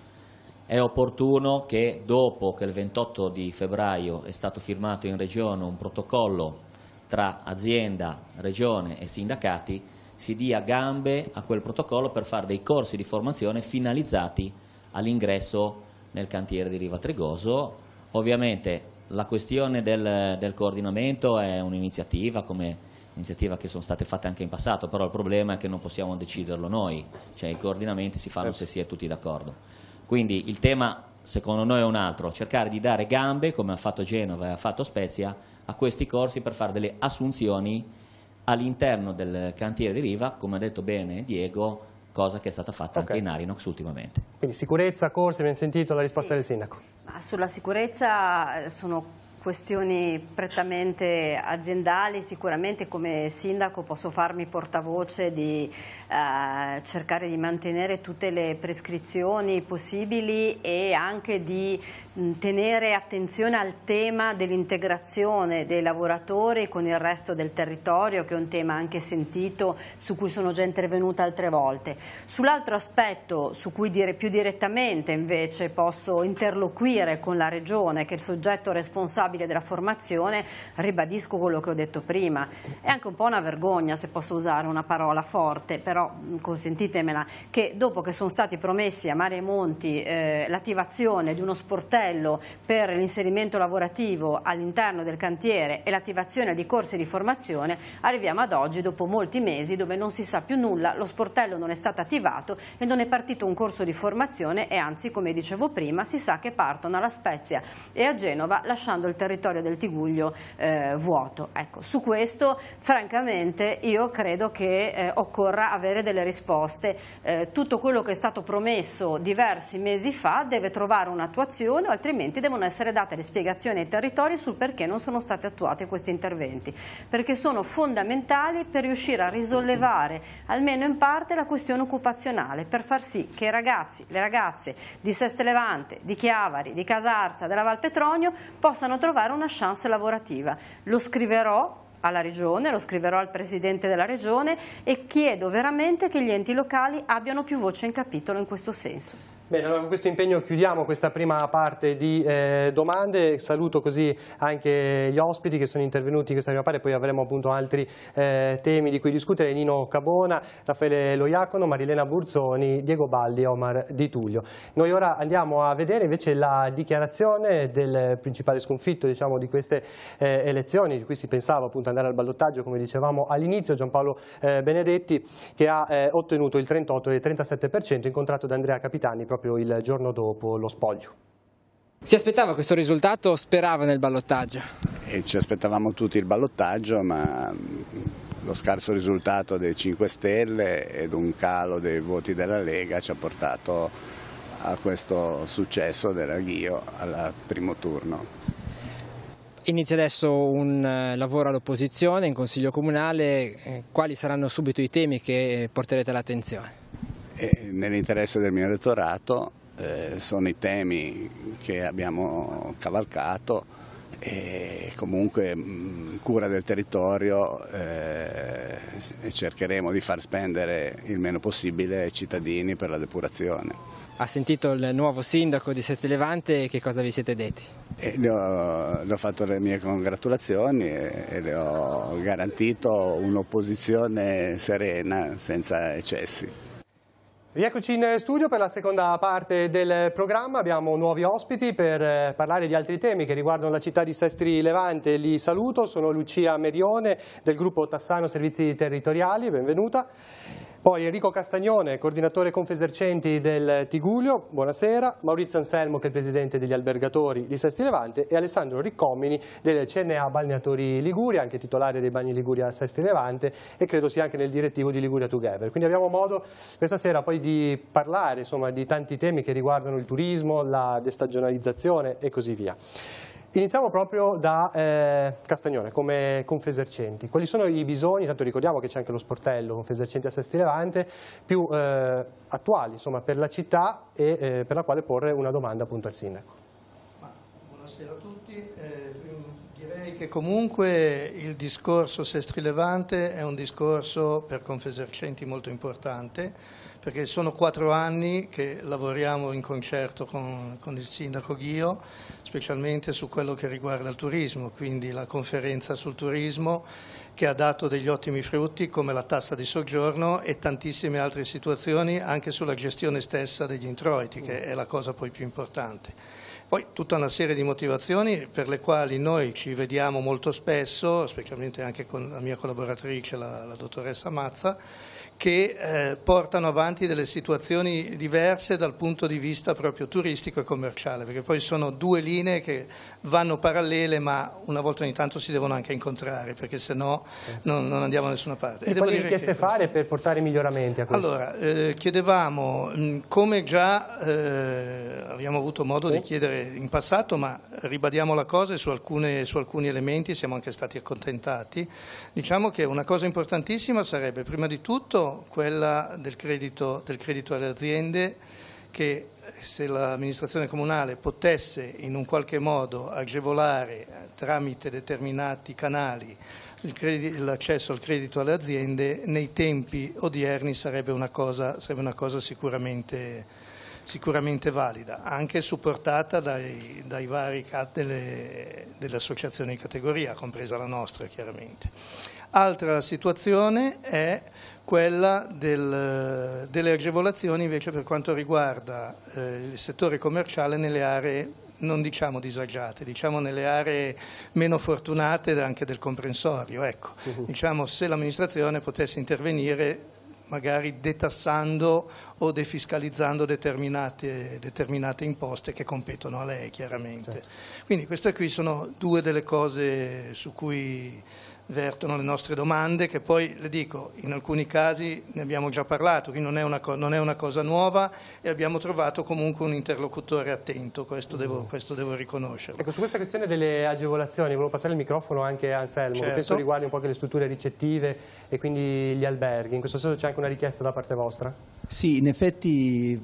È opportuno che dopo che il 28 di febbraio è stato firmato in Regione un protocollo tra azienda, Regione e sindacati, si dia gambe a quel protocollo per fare dei corsi di formazione finalizzati all'ingresso nel cantiere di Riva Trigoso. Ovviamente la questione del coordinamento è un'iniziativa come iniziativa che sono state fatte anche in passato, però il problema è che non possiamo deciderlo noi, cioè i coordinamenti si fanno se si è tutti d'accordo. Quindi il tema secondo noi è un altro, cercare di dare gambe, come ha fatto Genova e ha fatto Spezia, a questi corsi per fare delle assunzioni all'interno del cantiere di Riva, come ha detto bene Diego, cosa che è stata fatta anche in Arinox ultimamente. Quindi sicurezza, corsi, abbiamo sentito la risposta del sindaco. Ma sulla sicurezza sono questioni prettamente aziendali. Sicuramente come sindaco posso farmi portavoce di cercare di mantenere tutte le prescrizioni possibili e anche di tenere attenzione al tema dell'integrazione dei lavoratori con il resto del territorio, che è un tema anche sentito, su cui sono già intervenuta altre volte. Sull'altro aspetto, su cui più direttamente invece posso interloquire con la Regione, che è il soggetto responsabile della formazione, ribadisco quello che ho detto prima. È anche un po' una vergogna, se posso usare una parola forte, però consentitemela, che dopo che sono stati promessi a Mare e Monti l'attivazione di uno sportello per l'inserimento lavorativo all'interno del cantiere e l'attivazione di corsi di formazione, arriviamo ad oggi dopo molti mesi dove non si sa più nulla, lo sportello non è stato attivato e non è partito un corso di formazione, e anzi, come dicevo prima, si sa che partono alla Spezia e a Genova lasciando il territorio del Tiguglio vuoto. Ecco, su questo francamente io credo che occorra avere delle risposte. Tutto quello che è stato promesso diversi mesi fa deve trovare un'attuazione, altrimenti devono essere date le spiegazioni ai territori sul perché non sono stati attuati questi interventi, perché sono fondamentali per riuscire a risollevare almeno in parte la questione occupazionale, per far sì che i ragazzi, le ragazze di Seste Levante, di Chiavari, di Casarza, della Val Petronio possano trovare una chance lavorativa. Lo scriverò alla Regione, lo scriverò al Presidente della Regione e chiedo veramente che gli enti locali abbiano più voce in capitolo in questo senso. Bene, allora con questo impegno chiudiamo questa prima parte di domande. Saluto così anche gli ospiti che sono intervenuti in questa prima parte, poi avremo appunto altri temi di cui discutere: Nino Cabona, Raffaele Loiacono, Marilena Burzoni, Diego Baldi e Omar Di Tullio. Noi ora andiamo a vedere invece la dichiarazione del principale sconfitto, diciamo, di queste elezioni, di cui si pensava appunto andare al ballottaggio, come dicevamo all'inizio, Giampaolo Benedetti, che ha ottenuto il 38 e il 37%, incontrato da Andrea Capitani proprio il giorno dopo lo spoglio. Si aspettava questo risultato, sperava nel ballottaggio? E ci aspettavamo tutti il ballottaggio, ma lo scarso risultato dei 5 Stelle ed un calo dei voti della Lega ci ha portato a questo successo dell'Aghio al primo turno. Inizia adesso un lavoro all'opposizione in Consiglio Comunale. Quali saranno subito i temi che porterete all'attenzione? Nell'interesse del mio elettorato sono i temi che abbiamo cavalcato e comunque cura del territorio, e cercheremo di far spendere il meno possibile ai cittadini per la depurazione. Ha sentito il nuovo sindaco di Seste Levante, che cosa vi siete detti? Le ho fatto le mie congratulazioni e le ho garantito un'opposizione serena, senza eccessi. Rieccoci in studio per la seconda parte del programma. Abbiamo nuovi ospiti per parlare di altri temi che riguardano la città di Sestri Levante. Li saluto, sono Lucia Merione del gruppo Tassano Servizi Territoriali, benvenuta. Poi Enrico Castagnone, coordinatore Confesercenti del Tigullio, buonasera. Maurizio Anselmo, che è il presidente degli albergatori di Sesti Levante, e Alessandro Riccomini del CNA Balneatori Liguria, anche titolare dei Bagni Liguria Sesti Levante e credo sia anche nel direttivo di Liguria Together. Quindi abbiamo modo questa sera poi di parlare, insomma, di tanti temi che riguardano il turismo, la destagionalizzazione e così via. Iniziamo proprio da Castagnone, come Confesercenti. Quali sono i bisogni, tanto ricordiamo che c'è anche lo sportello Confesercenti a Sesti Levante, più attuali, insomma, per la città e per la quale porre una domanda appunto al sindaco? Buonasera a tutti. Direi che comunque il discorso Sesti Levante è un discorso per Confesercenti molto importante, perché sono 4 anni che lavoriamo in concerto con il sindaco Ghio, specialmente su quello che riguarda il turismo, quindi la conferenza sul turismo che ha dato degli ottimi frutti come la tassa di soggiorno e tantissime altre situazioni anche sulla gestione stessa degli introiti, che è la cosa poi più importante. Poi tutta una serie di motivazioni per le quali noi ci vediamo molto spesso, specialmente anche con la mia collaboratrice, la dottoressa Mazza, che portano avanti delle situazioni diverse dal punto di vista proprio turistico e commerciale, perché poi sono 2 linee che vanno parallele, ma una volta ogni tanto si devono anche incontrare, perché se no non andiamo da nessuna parte. E quali richieste fare per portare miglioramenti a questo? Allora, chiedevamo, come già abbiamo avuto modo di chiedere in passato, ma ribadiamo la cosa e su alcuni elementi siamo anche stati accontentati. Diciamo che una cosa importantissima sarebbe prima di tutto quella del credito alle aziende, che se l'amministrazione comunale potesse in un qualche modo agevolare tramite determinati canali l'accesso al credito alle aziende, nei tempi odierni sarebbe una cosa sicuramente valida, anche supportata dai vari delle associazioni di categoria, compresa la nostra chiaramente. Altra situazione è quella delle agevolazioni invece per quanto riguarda il settore commerciale nelle aree, non diciamo disagiate, diciamo nelle aree meno fortunate anche del comprensorio. Ecco, diciamo, se l'amministrazione potesse intervenire magari detassando o defiscalizzando determinate imposte che competono a lei chiaramente. Certo. Quindi queste qui sono 2 delle cose su cui vertono le nostre domande, che poi, le dico, in alcuni casi ne abbiamo già parlato, quindi non è una cosa nuova, e abbiamo trovato comunque un interlocutore attento, questo devo riconoscerlo. Ecco, su questa questione delle agevolazioni, volevo passare il microfono anche a Anselmo, certo, che penso riguardi un po' anche le strutture ricettive e quindi gli alberghi. In questo senso c'è anche una richiesta da parte vostra? Sì, in effetti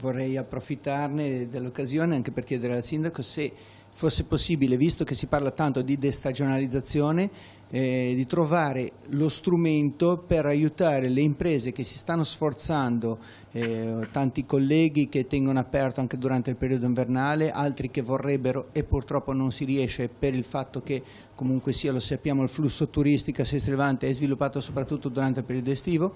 vorrei approfittarne dell'occasione anche per chiedere al sindaco se fosse possibile, visto che si parla tanto di destagionalizzazione, di trovare lo strumento per aiutare le imprese che si stanno sforzando, tanti colleghi che tengono aperto anche durante il periodo invernale, altri che vorrebbero e purtroppo non si riesce per il fatto che comunque sia, lo sappiamo, il flusso turistico a Sesti Levante è sviluppato soprattutto durante il periodo estivo.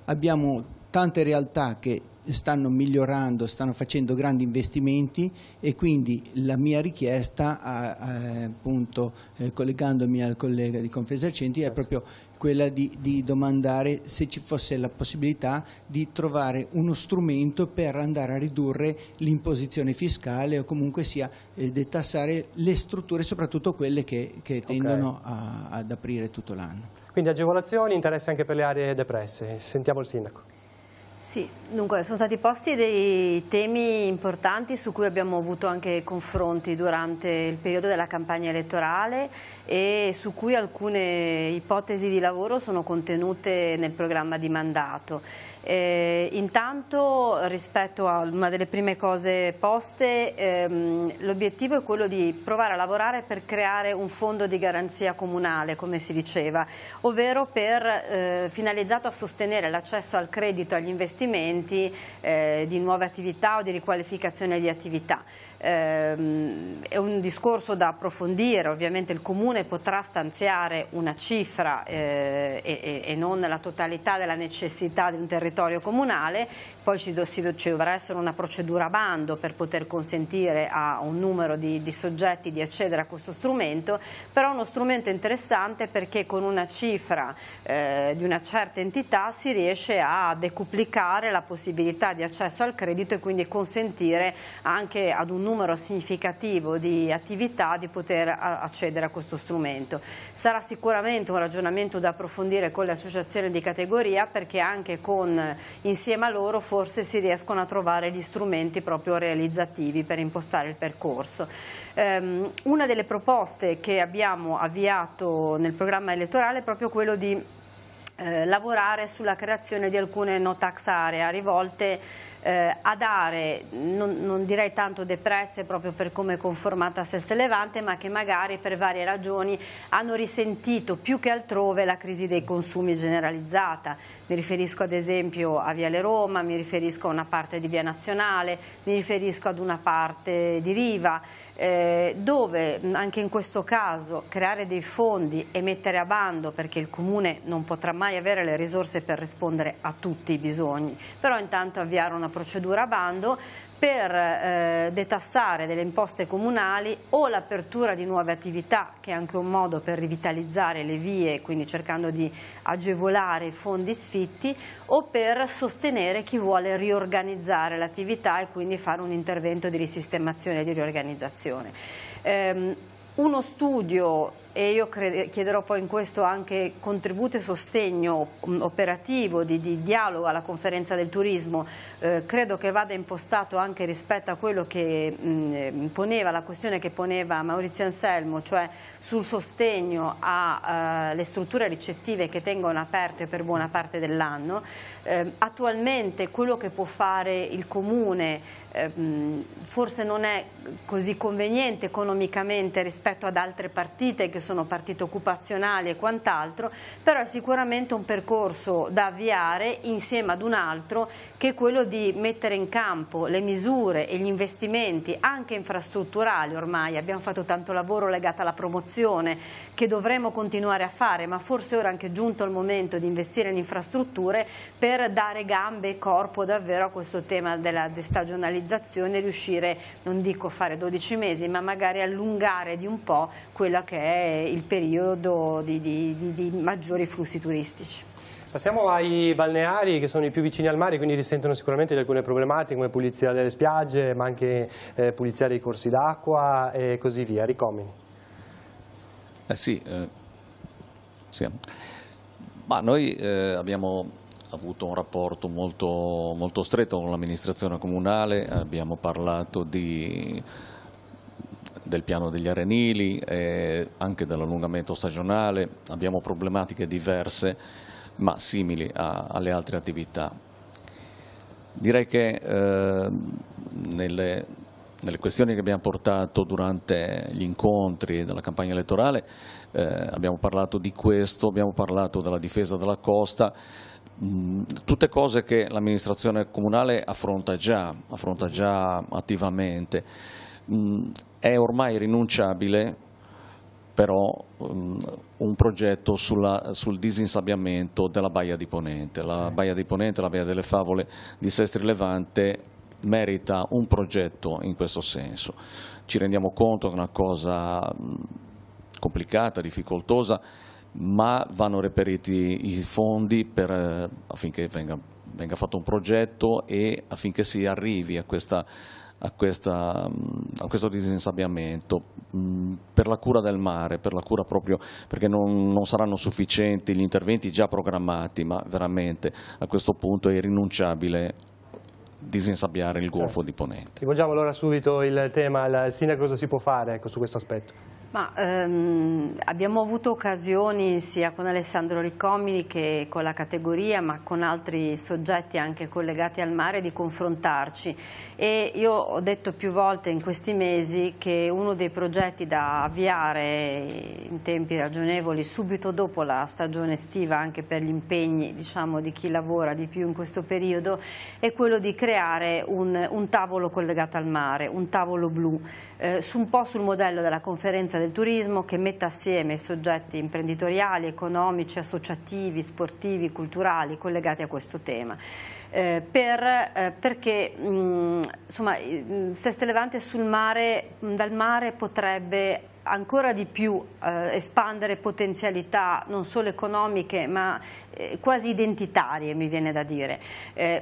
Abbiamo tante realtà che stanno migliorando, stanno facendo grandi investimenti, e quindi la mia richiesta, appunto collegandomi al collega di Confesercenti, è proprio quella di domandare se ci fosse la possibilità di trovare uno strumento per andare a ridurre l'imposizione fiscale o comunque sia detassare le strutture, soprattutto quelle che tendono ad aprire tutto l'anno. Quindi agevolazioni, interesse anche per le aree depresse. Sentiamo il sindaco. Sì, dunque sono stati posti dei temi importanti su cui abbiamo avuto anche confronti durante il periodo della campagna elettorale e su cui alcune ipotesi di lavoro sono contenute nel programma di mandato. Intanto, rispetto a una delle prime cose poste, l'obiettivo è quello di provare a lavorare per creare un fondo di garanzia comunale, come si diceva, ovvero finalizzato a sostenere l'accesso al credito agli investimenti investimenti, di nuove attività o di riqualificazione di attività. È un discorso da approfondire, ovviamente il Comune potrà stanziare una cifra e non la totalità della necessità di un territorio comunale, poi ci dovrà essere una procedura a bando per poter consentire a un numero di soggetti di accedere a questo strumento, però è uno strumento interessante perché con una cifra di una certa entità si riesce a decuplicare la possibilità di accesso al credito e quindi consentire anche ad un numero significativo di attività di poter accedere a questo strumento. Sarà sicuramente un ragionamento da approfondire con le associazioni di categoria, perché anche insieme a loro forse si riescono a trovare gli strumenti proprio realizzativi per impostare il percorso. Una delle proposte che abbiamo avviato nel programma elettorale è proprio quello di lavorare sulla creazione di alcune no tax area rivolte ad aree, non direi tanto depresse proprio per come è conformata a Seste Levante, ma che magari per varie ragioni hanno risentito più che altrove la crisi dei consumi generalizzata. Mi riferisco ad esempio a Viale Roma, mi riferisco a una parte di Via Nazionale, mi riferisco ad una parte di Riva, dove anche in questo caso creare dei fondi e mettere a bando, perché il Comune non potrà mai avere le risorse per rispondere a tutti i bisogni, però intanto avviare una procedura a bando per detassare delle imposte comunali o l'apertura di nuove attività, che è anche un modo per rivitalizzare le vie, quindi cercando di agevolare i fondi sfitti, o per sostenere chi vuole riorganizzare l'attività e quindi fare un intervento di risistemazione e di riorganizzazione. Uno studio, e io chiederò poi in questo anche contributo e sostegno operativo di dialogo alla conferenza del turismo, credo che vada impostato anche rispetto a quello che poneva, la questione che poneva Maurizio Anselmo, cioè sul sostegno alle strutture ricettive che tengono aperte per buona parte dell'anno. Attualmente quello che può fare il Comune forse non è così conveniente economicamente rispetto ad altre partite che sono partite occupazionali e quant'altro, però è sicuramente un percorso da avviare insieme ad un altro, che è quello di mettere in campo le misure e gli investimenti anche infrastrutturali. Ormai abbiamo fatto tanto lavoro legato alla promozione che dovremo continuare a fare, ma forse ora è anche giunto il momento di investire in infrastrutture per dare gambe e corpo davvero a questo tema della destagionalizzazione e riuscire, non dico fare 12 mesi, ma magari allungare di un po' quello che è il periodo di maggiori flussi turistici. Passiamo ai balneari, che sono i più vicini al mare, quindi risentono sicuramente di alcune problematiche come pulizia delle spiagge, ma anche pulizia dei corsi d'acqua e così via. Ricomini. Sì. Ma noi abbiamo avuto un rapporto molto stretto con l'amministrazione comunale, abbiamo parlato del piano degli arenili, anche dell'allungamento stagionale, abbiamo problematiche diverse ma simili alle altre attività. Direi che nelle questioni che abbiamo portato durante gli incontri della campagna elettorale abbiamo parlato di questo, abbiamo parlato della difesa della costa, tutte cose che l'amministrazione comunale affronta già attivamente. È ormai rinunciabile però un progetto sul disinsabbiamento della Baia di Ponente. La Baia di Ponente, la Baia delle Favole di Sestri Levante merita un progetto in questo senso. Ci rendiamo conto che è una cosa complicata, difficoltosa, ma vanno reperiti i fondi affinché venga fatto un progetto e affinché si arrivi a questo disinsabbiamento, per la cura del mare, per la cura proprio, perché non saranno sufficienti gli interventi già programmati, ma veramente a questo punto è irrinunciabile disinsabbiare il Golfo di Ponente. Rivolgiamo allora subito il tema al Sindaco, cosa si può fare su questo aspetto? Abbiamo avuto occasioni sia con Alessandro Riccomini che con la categoria, ma con altri soggetti anche collegati al mare, di confrontarci, e io ho detto più volte in questi mesi che uno dei progetti da avviare in tempi ragionevoli subito dopo la stagione estiva, anche per gli impegni, diciamo, di chi lavora di più in questo periodo, è quello di creare un tavolo collegato al mare, un tavolo blu, un po' sul modello della conferenza del turismo, che metta assieme i soggetti imprenditoriali, economici, associativi, sportivi, culturali collegati a questo tema. Perché insomma, Seste Levante dal mare potrebbe ancora di più espandere potenzialità non solo economiche ma quasi identitarie, mi viene da dire.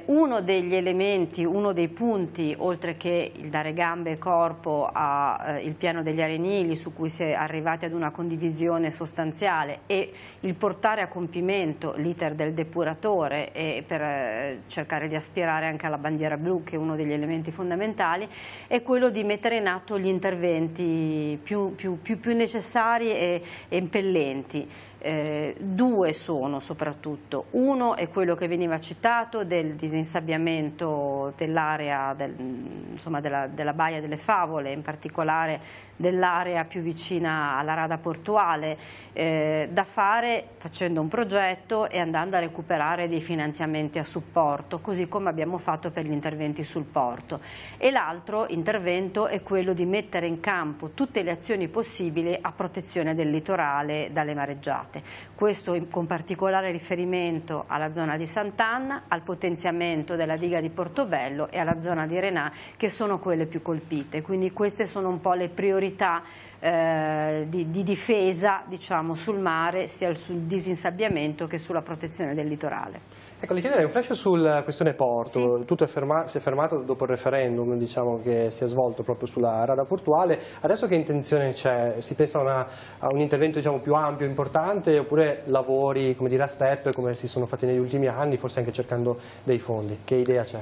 Uno degli elementi, uno dei punti, oltre che il dare gambe e corpo al piano degli arenili, su cui si è arrivati ad una condivisione sostanziale, e il portare a compimento l'iter del depuratore, e per cercare di aspirare anche alla bandiera blu, che è uno degli elementi fondamentali, è quello di mettere in atto gli interventi più necessari e impellenti. Due sono soprattutto. Uno è quello che veniva citato del disinsabbiamento dell'area della Baia delle Favole, in particolare dell'area più vicina alla rada portuale, da fare facendo un progetto e andando a recuperare dei finanziamenti a supporto, così come abbiamo fatto per gli interventi sul porto. E l'altro intervento è quello di mettere in campo tutte le azioni possibili a protezione del litorale dalle mareggiate. Questo con particolare riferimento alla zona di Sant'Anna, al potenziamento della diga di Portobello e alla zona di Renà, che sono quelle più colpite. Quindi queste sono un po' le priorità di difesa, diciamo, sul mare, sia sul disinsabbiamento che sulla protezione del litorale. Ecco, le chiederei un flash sulla questione porto. Sì. Tutto si è fermato dopo il referendum, diciamo, che si è svolto proprio sulla rada portuale. Adesso che intenzione c'è? Si pensa a un intervento, diciamo, più ampio, importante, oppure lavori, come dire, a step, come si sono fatti negli ultimi anni, forse anche cercando dei fondi? Che idea c'è?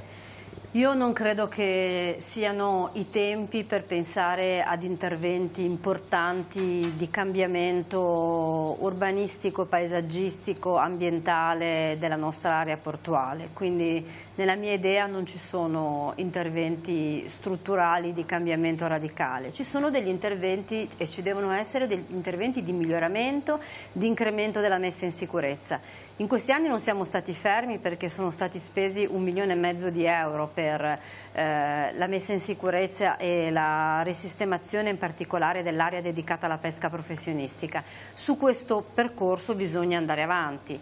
Io non credo che siano i tempi per pensare ad interventi importanti di cambiamento urbanistico, paesaggistico, ambientale della nostra area portuale. Quindi nella mia idea non ci sono interventi strutturali di cambiamento radicale. Ci sono degli interventi, e ci devono essere degli interventi di miglioramento, di incremento della messa in sicurezza. In questi anni non siamo stati fermi, perché sono stati spesi 1,5 milioni di euro per la messa in sicurezza e la risistemazione, in particolare dell'area dedicata alla pesca professionistica. Su questo percorso bisogna andare avanti.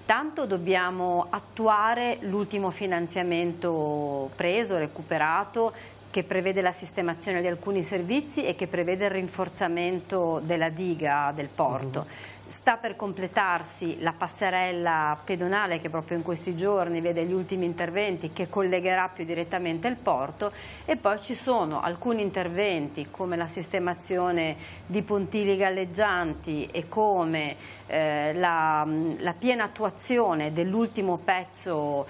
Tanto dobbiamo attuare l'ultimo finanziamento preso, recuperato, che prevede la sistemazione di alcuni servizi e che prevede il rinforzamento della diga del porto. Sta per completarsi la passerella pedonale, che proprio in questi giorni vede gli ultimi interventi, che collegherà più direttamente il porto, e poi ci sono alcuni interventi come la sistemazione di pontili galleggianti e come la piena attuazione dell'ultimo pezzo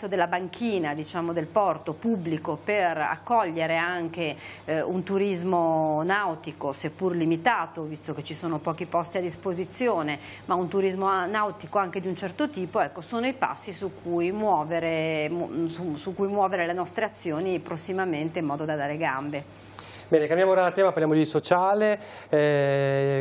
della banchina, diciamo, del porto pubblico, per accogliere anche un turismo nautico, seppur limitato, visto che ci sono pochi posti a disposizione, ma un turismo nautico anche di un certo tipo. Ecco, sono i passi su cui muovere le nostre azioni prossimamente, in modo da dare gambe. Bene, cambiamo ora tema, parliamo di sociale,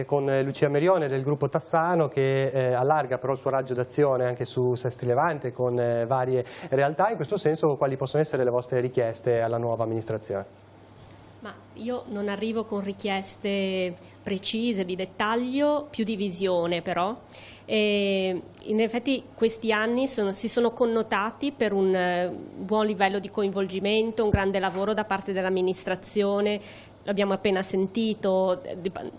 con Lucia Merione del gruppo Tassano, che allarga però il suo raggio d'azione anche su Sesti Levante, con varie realtà. In questo senso, quali possono essere le vostre richieste alla nuova amministrazione? Ma io non arrivo con richieste precise, di dettaglio, più di visione però. E in effetti questi anni si sono connotati per un buon livello di coinvolgimento, un grande lavoro da parte dell'amministrazione, l'abbiamo appena sentito,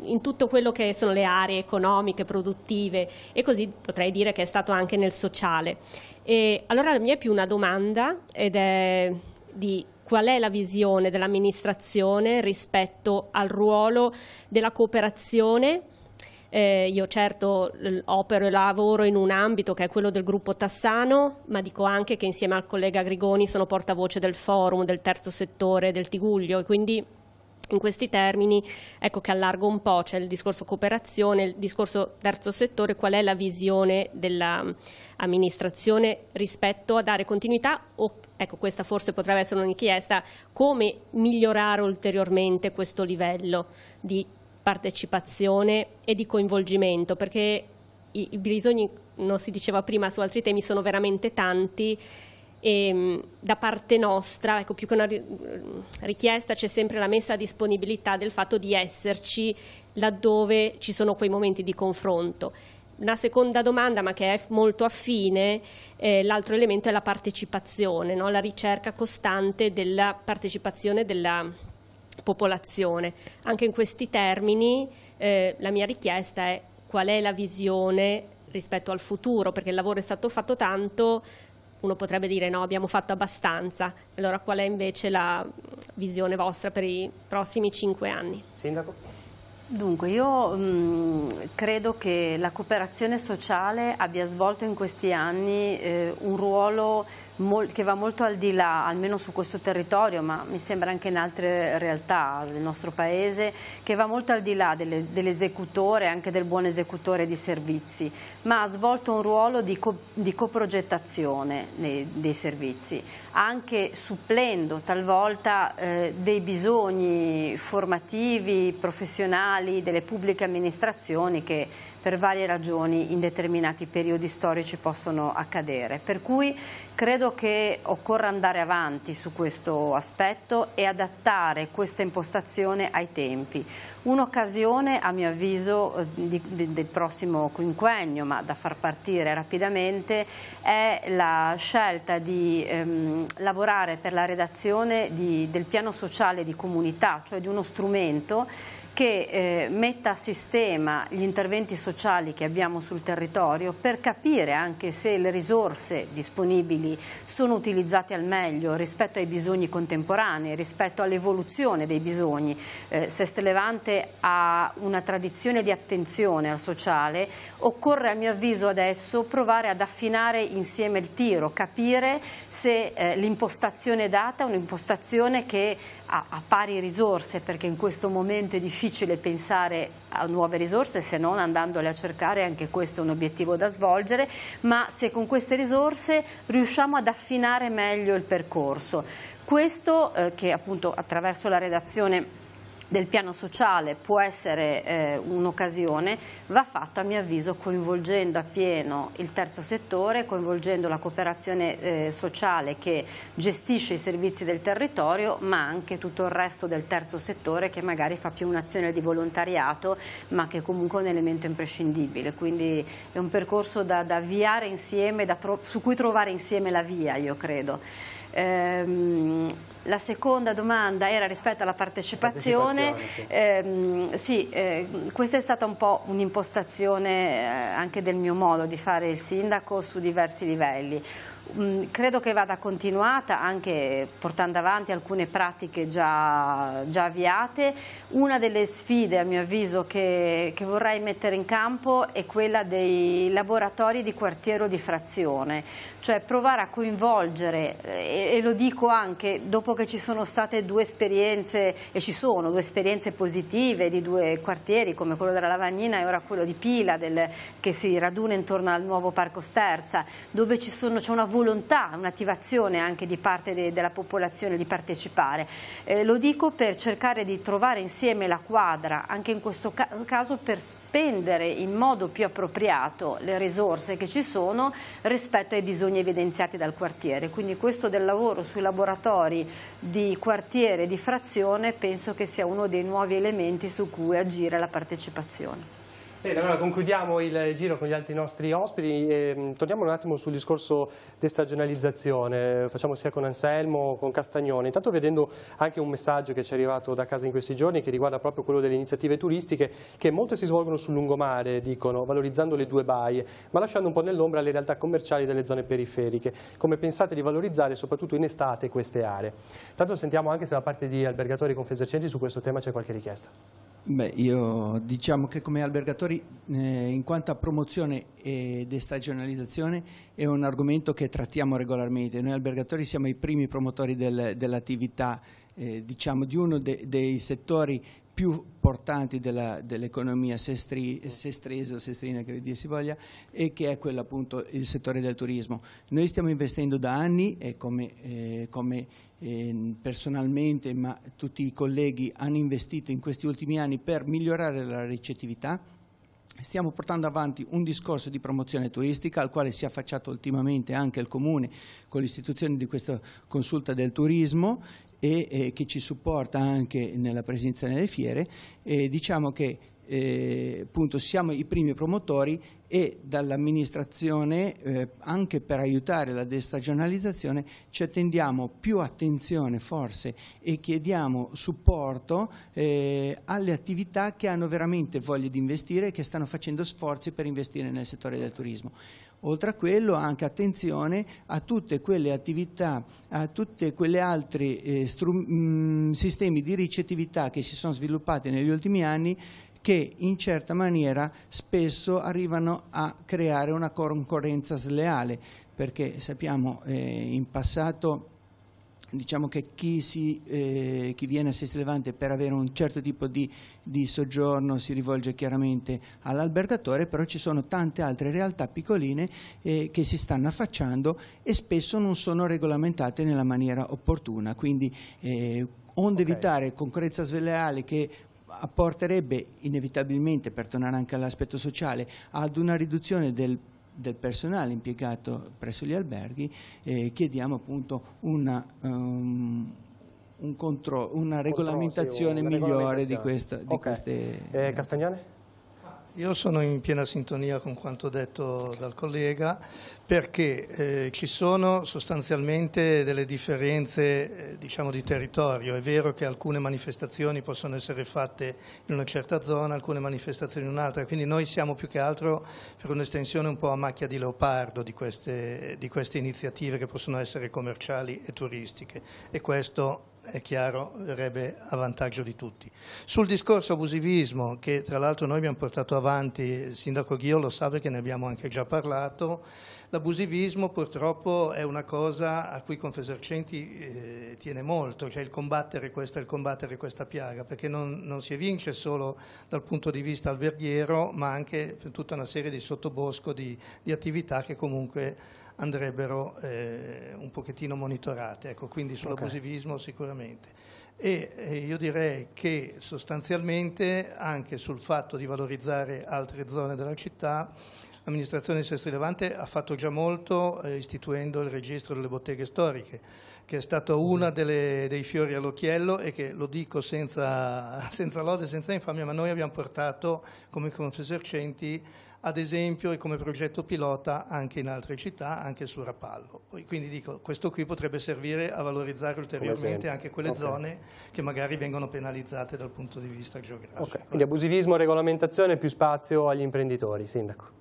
in tutto quello che sono le aree economiche, produttive, e così potrei dire che è stato anche nel sociale. E allora la mia è più una domanda, ed è di qual è la visione dell'amministrazione rispetto al ruolo della cooperazione. Io certo opero e lavoro in un ambito che è quello del gruppo Tassano, ma dico anche che insieme al collega Grigoni sono portavoce del forum, del terzo settore, del Tigullio, e quindi in questi termini, ecco che allargo un po', c'è il discorso cooperazione, il discorso terzo settore, qual è la visione dell'amministrazione rispetto a dare continuità o, ecco, questa forse potrebbe essere un'inchiesta, come migliorare ulteriormente questo livello di partecipazione e di coinvolgimento, perché i bisogni, non si diceva prima su altri temi, sono veramente tanti. E da parte nostra, ecco, più che una richiesta, c'è sempre la messa a disponibilità del fatto di esserci laddove ci sono quei momenti di confronto. Una seconda domanda, ma che è molto affine, l'altro elemento è la partecipazione, no? La ricerca costante della partecipazione della popolazione. Anche in questi termini la mia richiesta è: qual è la visione rispetto al futuro, perché il lavoro è stato fatto tanto. Uno potrebbe dire no, abbiamo fatto abbastanza. Allora qual è invece la visione vostra per i prossimi 5 anni? Sindaco? Dunque, io credo che la cooperazione sociale abbia svolto in questi anni un ruolo che va molto al di là, almeno su questo territorio, ma mi sembra anche in altre realtà del nostro Paese, che va molto al di là dell'esecutore, anche del buon esecutore di servizi, ma ha svolto un ruolo di coprogettazione dei servizi, anche supplendo talvolta dei bisogni formativi, professionali delle pubbliche amministrazioni che per varie ragioni in determinati periodi storici possono accadere. Per cui credo che occorra andare avanti su questo aspetto e adattare questa impostazione ai tempi. Un'occasione, a mio avviso, del prossimo quinquennio, ma da far partire rapidamente, è la scelta di lavorare per la redazione del piano sociale di comunità, cioè di uno strumento che metta a sistema gli interventi sociali che abbiamo sul territorio per capire anche se le risorse disponibili sono utilizzate al meglio rispetto ai bisogni contemporanei, rispetto all'evoluzione dei bisogni. Seste Levante ha una tradizione di attenzione al sociale, occorre a mio avviso adesso provare ad affinare insieme il tiro, capire se l'impostazione data è un'impostazione che ha pari risorse, perché in questo momento è difficile pensare a nuove risorse se non andandole a cercare, anche questo è un obiettivo da svolgere, ma se con queste risorse riusciamo ad affinare meglio il percorso. Questo che appunto attraverso la redazione del piano sociale può essere un'occasione, va fatto a mio avviso coinvolgendo appieno il terzo settore, coinvolgendo la cooperazione sociale che gestisce i servizi del territorio, ma anche tutto il resto del terzo settore che magari fa più un'azione di volontariato, ma che comunque è un elemento imprescindibile. Quindi è un percorso da avviare insieme, su cui trovare insieme la via, io credo. La seconda domanda era rispetto alla partecipazione. Sì, questa è stata un po' un'impostazione anche del mio modo di fare il sindaco su diversi livelli. Credo che vada continuata anche portando avanti alcune pratiche già avviate. Una delle sfide a mio avviso che vorrei mettere in campo è quella dei laboratori di quartiere o di frazione, cioè provare a coinvolgere, e lo dico anche dopo che ci sono state due esperienze, e ci sono due esperienze positive di due quartieri come quello della Lavagnina e ora quello di Pila che si raduna intorno al nuovo Parco Sterza, dove c'è una volontà, un'attivazione anche di parte della popolazione di partecipare. Lo dico per cercare di trovare insieme la quadra, anche in questo caso per spendere in modo più appropriato le risorse che ci sono rispetto ai bisogni evidenziati dal quartiere. Quindi questo del lavoro sui laboratori di quartiere e di frazione penso che sia uno dei nuovi elementi su cui agire la partecipazione. Bene, allora concludiamo il giro con gli altri nostri ospiti. Torniamo un attimo sul discorso destagionalizzazione, facciamo sia con Anselmo, con Castagnone. Intanto vedendo anche un messaggio che ci è arrivato da casa in questi giorni che riguarda proprio quello delle iniziative turistiche, che molte si svolgono sul lungomare, dicono, valorizzando le due baie, ma lasciando un po' nell'ombra le realtà commerciali delle zone periferiche. Come pensate di valorizzare soprattutto in estate queste aree? Tanto sentiamo anche se da parte di Albergatori e Confesercenti su questo tema c'è qualche richiesta. Beh, io diciamo che come albergatori, in quanto a promozione e destagionalizzazione, è un argomento che trattiamo regolarmente. Noi albergatori siamo i primi promotori dell'attività, diciamo, di uno dei settori più portanti dell'economia sestrese o sestrina, che dir si voglia, e che è quello appunto il settore del turismo. Noi stiamo investendo da anni e come personalmente, ma tutti i colleghi hanno investito in questi ultimi anni per migliorare la ricettività. Stiamo portando avanti un discorso di promozione turistica al quale si è affacciato ultimamente anche il Comune con l'istituzione di questa consulta del turismo e che ci supporta anche nella presenza nelle fiere. Diciamo che appunto siamo i primi promotori e dall'amministrazione anche per aiutare la destagionalizzazione ci attendiamo più attenzione forse e chiediamo supporto alle attività che hanno veramente voglia di investire e che stanno facendo sforzi per investire nel settore del turismo. Oltre a quello anche attenzione a tutte quelle attività, a tutte quelle altri sistemi di ricettività che si sono sviluppati negli ultimi anni, che in certa maniera spesso arrivano a creare una concorrenza sleale, perché sappiamo in passato, diciamo che chi viene a Sestri Levante per avere un certo tipo di soggiorno si rivolge chiaramente all'albergatore, però ci sono tante altre realtà piccoline che si stanno affacciando e spesso non sono regolamentate nella maniera opportuna, quindi onde evitare concorrenza sleale che apporterebbe inevitabilmente, per tornare anche all'aspetto sociale, ad una riduzione del personale impiegato presso gli alberghi, chiediamo appunto una regolamentazione migliore di queste. Castagnone? Io sono in piena sintonia con quanto detto dal collega, perché ci sono sostanzialmente delle differenze diciamo di territorio. È vero che alcune manifestazioni possono essere fatte in una certa zona, alcune manifestazioni in un'altra, quindi noi siamo più che altro per un'estensione un po' a macchia di leopardo di queste iniziative che possono essere commerciali e turistiche, e questo è chiaro, verrebbe a vantaggio di tutti. Sul discorso abusivismo, che tra l'altro noi abbiamo portato avanti, il sindaco Ghio lo sa perché ne abbiamo anche già parlato, l'abusivismo purtroppo è una cosa a cui Confesercenti tiene molto, cioè il combattere questa piaga, perché non si evince solo dal punto di vista alberghiero, ma anche per tutta una serie di sottobosco di attività che comunque andrebbero un pochettino monitorate, ecco, quindi sull'abusivismo sicuramente. E io direi che sostanzialmente anche sul fatto di valorizzare altre zone della città, l'amministrazione di Sestri Levante ha fatto già molto istituendo il registro delle botteghe storiche, che è stato uno dei fiori all'occhiello e che, lo dico senza lode, senza infamia, ma noi abbiamo portato come Confesercenti ad esempio e come progetto pilota anche in altre città, anche su Rapallo. Quindi dico, questo qui potrebbe servire a valorizzare ulteriormente anche quelle zone che magari vengono penalizzate dal punto di vista geografico. Quindi abusivismo, regolamentazione, più spazio agli imprenditori, Sindaco.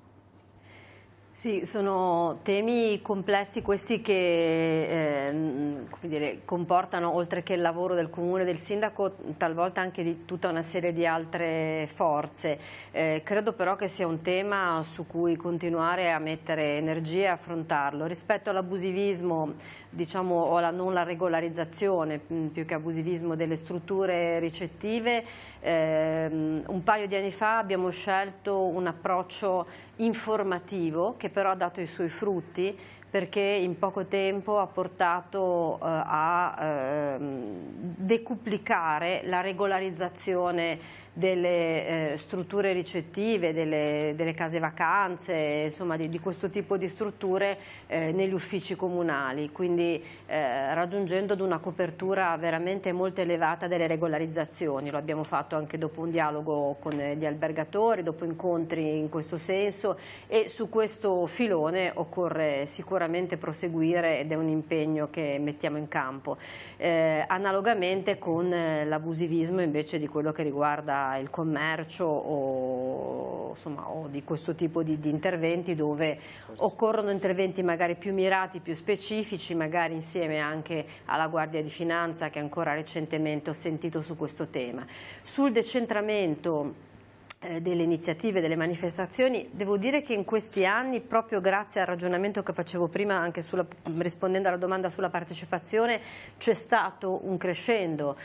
Sì, sono temi complessi questi che come dire, comportano, oltre che il lavoro del Comune e del Sindaco, talvolta anche di tutta una serie di altre forze. Credo però che sia un tema su cui continuare a mettere energie e affrontarlo. Rispetto all'abusivismo, diciamo, o alla non la regolarizzazione, più che abusivismo delle strutture ricettive, un paio di anni fa abbiamo scelto un approccio informativo che però ha dato i suoi frutti, perché in poco tempo ha portato a decuplicare la regolarizzazione delle strutture ricettive, delle case vacanze, insomma di questo tipo di strutture negli uffici comunali, quindi raggiungendo ad una copertura veramente molto elevata delle regolarizzazioni. Lo abbiamo fatto anche dopo un dialogo con gli albergatori, dopo incontri in questo senso, e su questo filone occorre sicuramente sicuramente proseguire ed è un impegno che mettiamo in campo. Analogamente con l'abusivismo invece di quello che riguarda il commercio o di questo tipo di interventi, dove occorrono interventi magari più mirati, più specifici, magari insieme anche alla Guardia di Finanza, che ancora recentemente ho sentito su questo tema. Sul decentramento delle iniziative, delle manifestazioni, devo dire che in questi anni, proprio grazie al ragionamento che facevo prima anche rispondendo alla domanda sulla partecipazione, c'è stato un crescendo,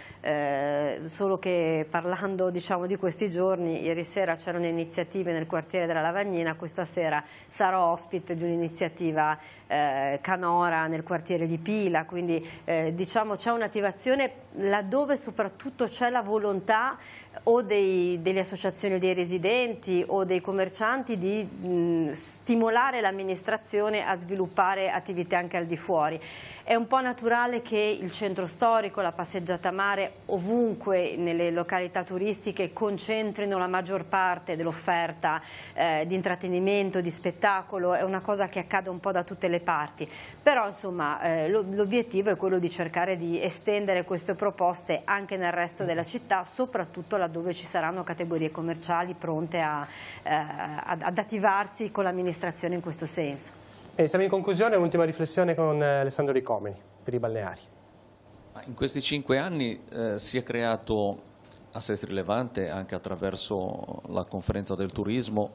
solo che parlando di questi giorni, ieri sera c'erano iniziative nel quartiere della Lavagnina, questa sera sarò ospite di un'iniziativa canora nel quartiere di Pila, quindi c'è un'attivazione laddove soprattutto c'è la volontà o delle associazioni dei residenti o dei commercianti di stimolare l'amministrazione a sviluppare attività anche al di fuori. È un po' naturale che il centro storico, la passeggiata mare, ovunque nelle località turistiche concentrino la maggior parte dell'offerta di intrattenimento, di spettacolo, è una cosa che accade un po' da tutte le parti, però insomma l'obiettivo è quello di cercare di estendere queste proposte anche nel resto della città, soprattutto laddove ci saranno categorie commerciali pronte ad attivarsi con l'amministrazione in questo senso. Siamo in conclusione, un'ultima riflessione con Alessandro Ricomini per i balneari. In questi 5 anni si è creato a Sestri Levante, anche attraverso la conferenza del turismo,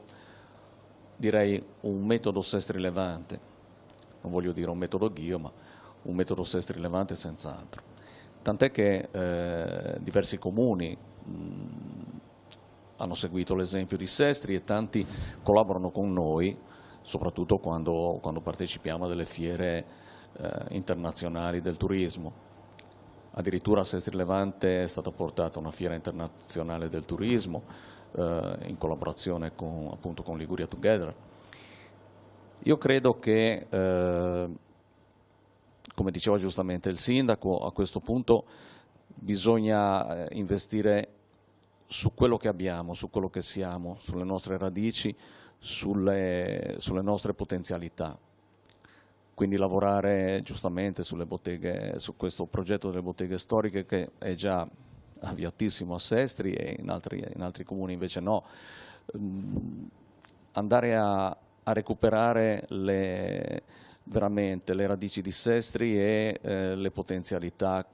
direi un metodo Sestri Levante, non voglio dire un metodo Ghio, ma un metodo Sestri Levante senz'altro. Tant'è che diversi comuni hanno seguito l'esempio di Sestri e tanti collaborano con noi, soprattutto quando partecipiamo a delle fiere internazionali del turismo. Addirittura a Sestri Levante è stata portata una fiera internazionale del turismo in collaborazione appunto con Liguria Together. Io credo che, come diceva giustamente il sindaco, a questo punto bisogna investire su quello che abbiamo, su quello che siamo, sulle nostre radici, sulle nostre potenzialità. Quindi lavorare giustamente sulle botteghe, su questo progetto delle botteghe storiche che è già avviatissimo a Sestri e in altri comuni invece no. Andare a recuperare veramente le radici di Sestri e le potenzialità,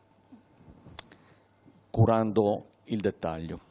curando il dettaglio.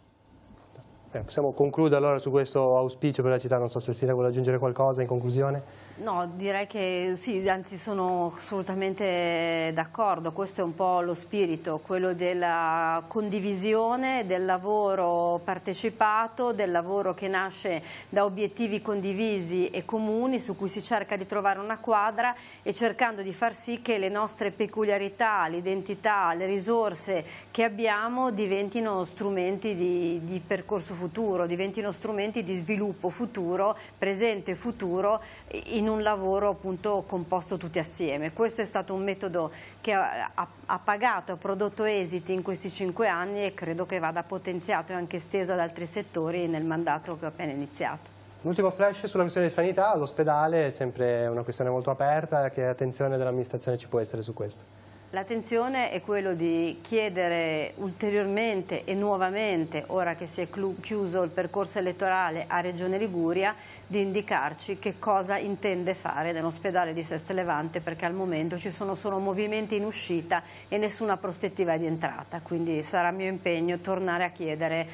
Possiamo concludere allora su questo auspicio per la città, non so se Sina vuole aggiungere qualcosa in conclusione. No, direi che sì, anzi sono assolutamente d'accordo, questo è un po' lo spirito, quello della condivisione, del lavoro partecipato, del lavoro che nasce da obiettivi condivisi e comuni su cui si cerca di trovare una quadra e cercando di far sì che le nostre peculiarità, l'identità, le risorse che abbiamo diventino strumenti di percorso futuro, diventino strumenti di sviluppo futuro, presente e futuro, in un lavoro appunto composto tutti assieme. Questo è stato un metodo che ha pagato, ha prodotto esiti in questi 5 anni e credo che vada potenziato e anche esteso ad altri settori nel mandato che ho appena iniziato. L'ultimo flash sulla questione di sanità, l'ospedale è sempre una questione molto aperta, che attenzione dell'amministrazione ci può essere su questo? L'attenzione è quello di chiedere ulteriormente e nuovamente, ora che si è chiuso il percorso elettorale a Regione Liguria, di indicarci che cosa intende fare nell'ospedale di Sestri Levante, perché al momento ci sono solo movimenti in uscita e nessuna prospettiva di entrata, quindi sarà mio impegno tornare a chiedere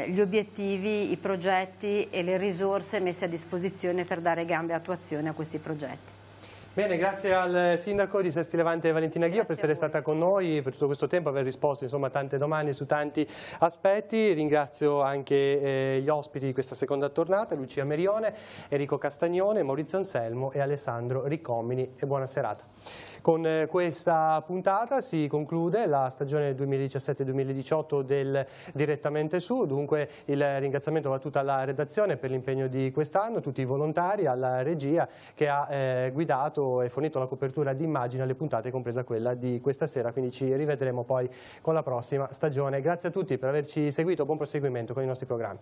gli obiettivi, i progetti e le risorse messe a disposizione per dare gambe e attuazione a questi progetti. Bene, grazie al sindaco di Sestri Levante Valentina Ghio per essere stata con noi per tutto questo tempo, aver risposto insomma a tante domande su tanti aspetti. Ringrazio anche gli ospiti di questa seconda tornata, Lucia Merione, Enrico Castagnone, Maurizio Anselmo e Alessandro Riccomini, e buona serata. Con questa puntata si conclude la stagione 2017-2018 del Direttamente Su, dunque il ringraziamento va tutta alla redazione per l'impegno di quest'anno, tutti i volontari, alla regia che ha guidato e fornito la copertura di immagini alle puntate, compresa quella di questa sera, quindi ci rivedremo poi con la prossima stagione. Grazie a tutti per averci seguito, buon proseguimento con i nostri programmi.